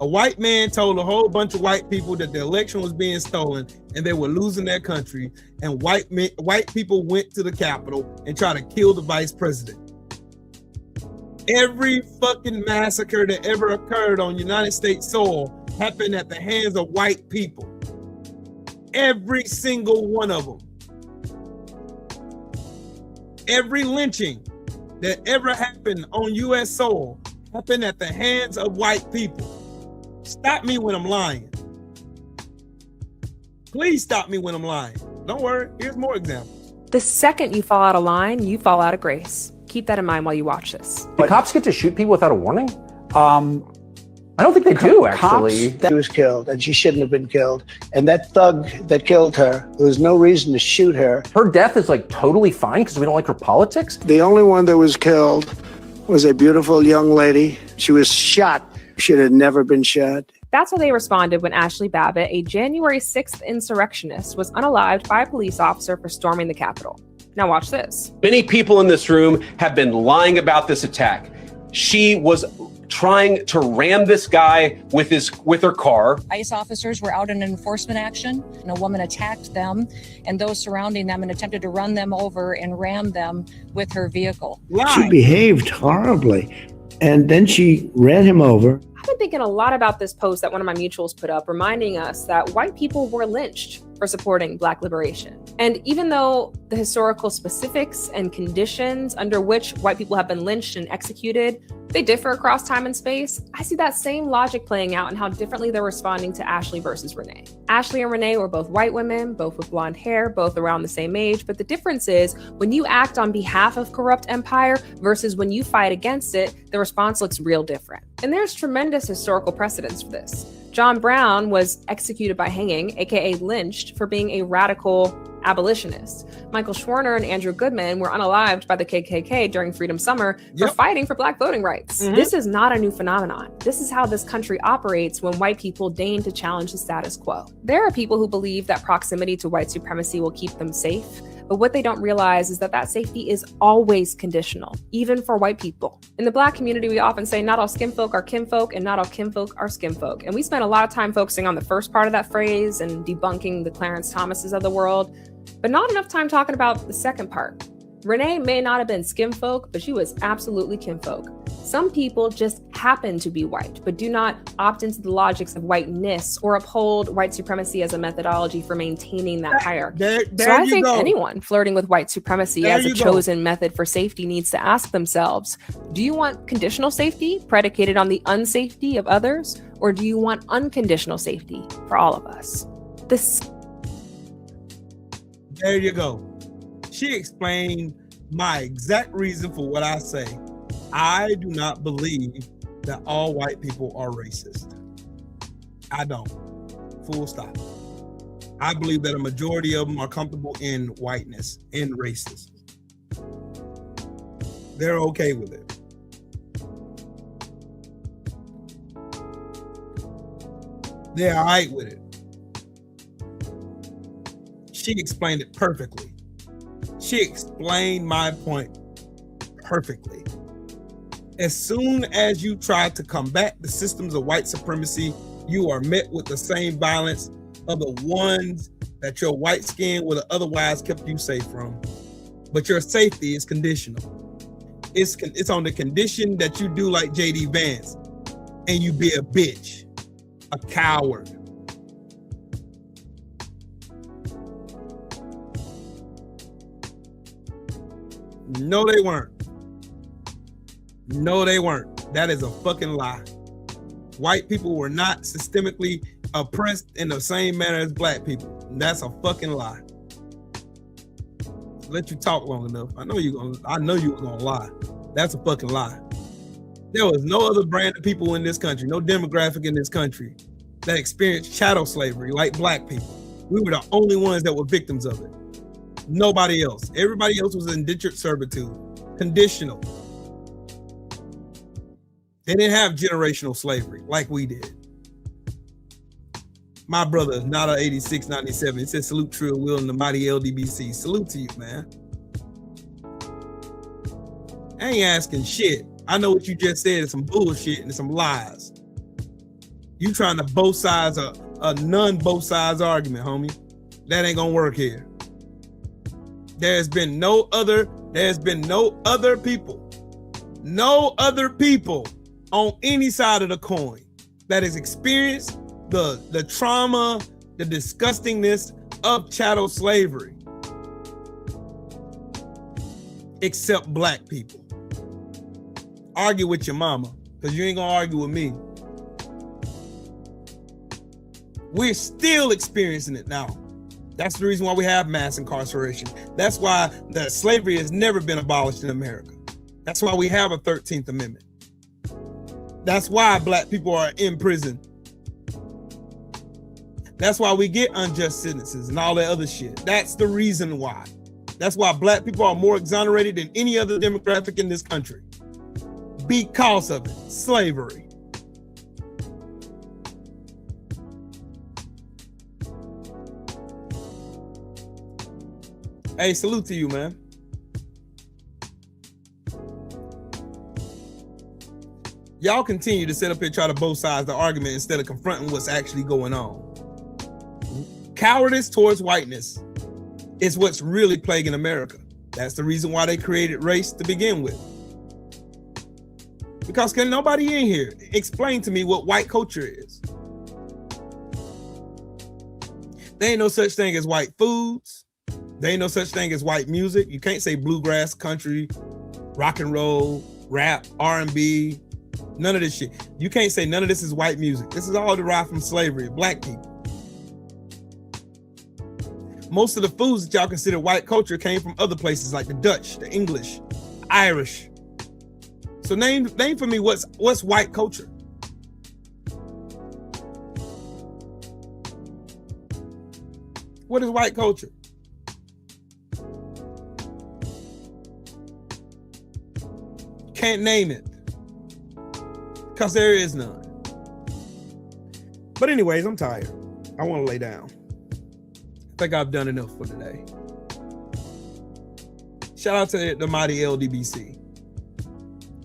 A white man told a whole bunch of white people that the election was being stolen and they were losing their country, and white people went to the Capitol and tried to kill the vice president. Every fucking massacre that ever occurred on United States soil happened at the hands of white people. Every single one of them. Every lynching that ever happened on U.S. soil happened at the hands of white people. Stop me when I'm lying. Please stop me when I'm lying. Don't worry, here's more examples. The second you fall out of line, you fall out of grace. Keep that in mind while you watch this. Do cops get to shoot people without a warning? I don't think they do, actually. She was killed, and she shouldn't have been killed. And that thug that killed her, there was no reason to shoot her. Her death is like totally fine because we don't like her politics? The only one that was killed was a beautiful young lady. She was shot should have never been shot. That's how they responded when Ashley Babbitt, a January 6th insurrectionist, was unalived by a police officer for storming the Capitol. Now watch this. Many people in this room have been lying about this attack. She was trying to ram this guy with her car. ICE officers were out in enforcement action, and a woman attacked them and those surrounding them and attempted to run them over and ram them with her vehicle. She behaved horribly, and then she ran him over. I've been thinking a lot about this post that one of my mutuals put up, reminding us that white people were lynched for supporting Black liberation. And even though the historical specifics and conditions under which white people have been lynched and executed, they differ across time and space, I see that same logic playing out in how differently they're responding to Ashley versus Renee. Ashley and Renee were both white women, both with blonde hair, both around the same age, but the difference is when you act on behalf of corrupt empire versus when you fight against it, the response looks real different. And there's tremendous historical precedence for this. John Brown was executed by hanging, aka lynched, for being a radical abolitionist. Michael Schwerner and Andrew Goodman were unalived by the KKK during Freedom Summer for fighting for Black voting rights. This is not a new phenomenon. This is how this country operates when white people deign to challenge the status quo. There are people who believe that proximity to white supremacy will keep them safe, but what they don't realize is that that safety is always conditional, even for white people. In the Black community, we often say not all skin folk are kinfolk and not all kinfolk are skin folk. And we spent a lot of time focusing on the first part of that phrase and debunking the Clarence Thomases of the world, but not enough time talking about the second part. Renee may not have been skin folk, but she was absolutely kinfolk. Some people just happen to be white, but do not opt into the logics of whiteness or uphold white supremacy as a methodology for maintaining that hierarchy. So I think anyone flirting with white supremacy as a chosen method for safety needs to ask themselves, do you want conditional safety predicated on the unsafety of others, or do you want unconditional safety for all of us? There you go. She explained my exact reason for what I say. I do not believe that all white people are racist. I don't. Full stop. I believe that a majority of them are comfortable in whiteness, in racism. They're okay with it. They're all right with it. She explained it perfectly. She explained my point perfectly. As soon as you try to combat the systems of white supremacy, you are met with the same violence of the ones that your white skin would have otherwise kept you safe from. But your safety is conditional. It's on the condition that you do like J.D. Vance and you be a bitch, a coward. No, they weren't. No, they weren't. That is a fucking lie. White people were not systemically oppressed in the same manner as black people. That's a fucking lie. Let you talk long enough. I know you were gonna lie. That's a fucking lie. There was no other brand of people in this country, no demographic in this country that experienced chattel slavery like black people. We were the only ones that were victims of it. Nobody else. Everybody else was indentured servitude, conditional. They didn't have generational slavery like we did. My brother, Nada 8697, it says salute True and Will and the mighty LDBC. Salute to you, man. I ain't asking shit. I know what you just said is some bullshit and some lies. You trying to both sides a non-both sides argument, homie. That ain't gonna work here. There's been no other people on any side of the coin that has experienced the trauma, the disgustingness of chattel slavery, except black people. Argue with your mama, because you ain't gonna argue with me. We're still experiencing it now. That's the reason why we have mass incarceration. That's why the slavery has never been abolished in America. That's why we have a 13th Amendment. That's why black people are in prison. That's why we get unjust sentences and all that other shit. That's the reason why. That's why black people are more exonerated than any other demographic in this country. Because of it, slavery. Hey, salute to you, man. Y'all continue to sit up here, try to both sides of the argument instead of confronting what's actually going on. Cowardice towards whiteness is what's really plaguing America. That's the reason why they created race to begin with. Because can nobody in here explain to me what white culture is? There ain't no such thing as white foods. There ain't no such thing as white music. You can't say bluegrass, country, rock and roll, rap, R&B, none of this shit. You can't say none of this is white music. This is all derived from slavery, black people. Most of the foods that y'all consider white culture came from other places like the Dutch, the English, Irish. So name for me what's white culture. What is white culture? Can't name it because there is none. But anyways, I'm tired. I want to lay down. I think I've done enough for today. Shout out to the mighty LDBC.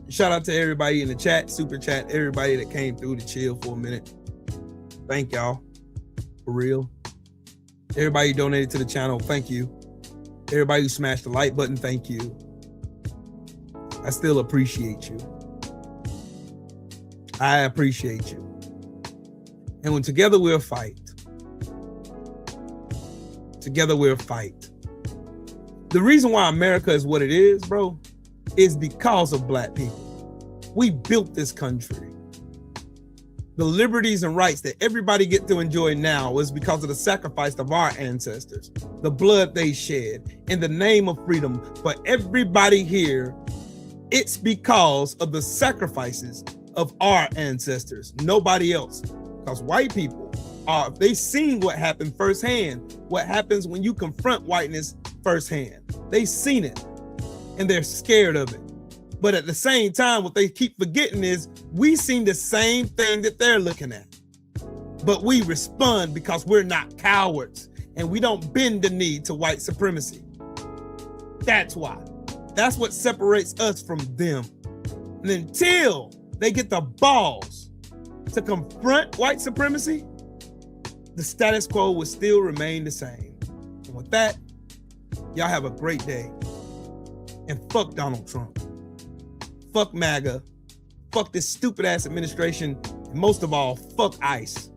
Shout out to everybody in the chat, super chat, everybody that came through to chill for a minute. Thank y'all. For real. Everybody who donated to the channel, thank you. Everybody who smashed the like button, thank you. I still appreciate you. I appreciate you. And when together we'll fight. Together we'll fight. The reason why America is what it is, bro, is because of black people. We built this country. The liberties and rights that everybody get to enjoy now was because of the sacrifice of our ancestors, the blood they shed in the name of freedom for everybody here. It's because of the sacrifices of our ancestors, nobody else. Because white people they seen what happened firsthand, what happens when you confront whiteness firsthand. They seen it and they're scared of it. But at the same time, what they keep forgetting is we seen the same thing that they're looking at. But we respond because we're not cowards and we don't bend the knee to white supremacy. That's why. That's what separates us from them. And until they get the balls to confront white supremacy, the status quo will still remain the same. And with that, y'all have a great day. And fuck Donald Trump. Fuck MAGA. Fuck this stupid ass administration. And most of all, fuck ICE.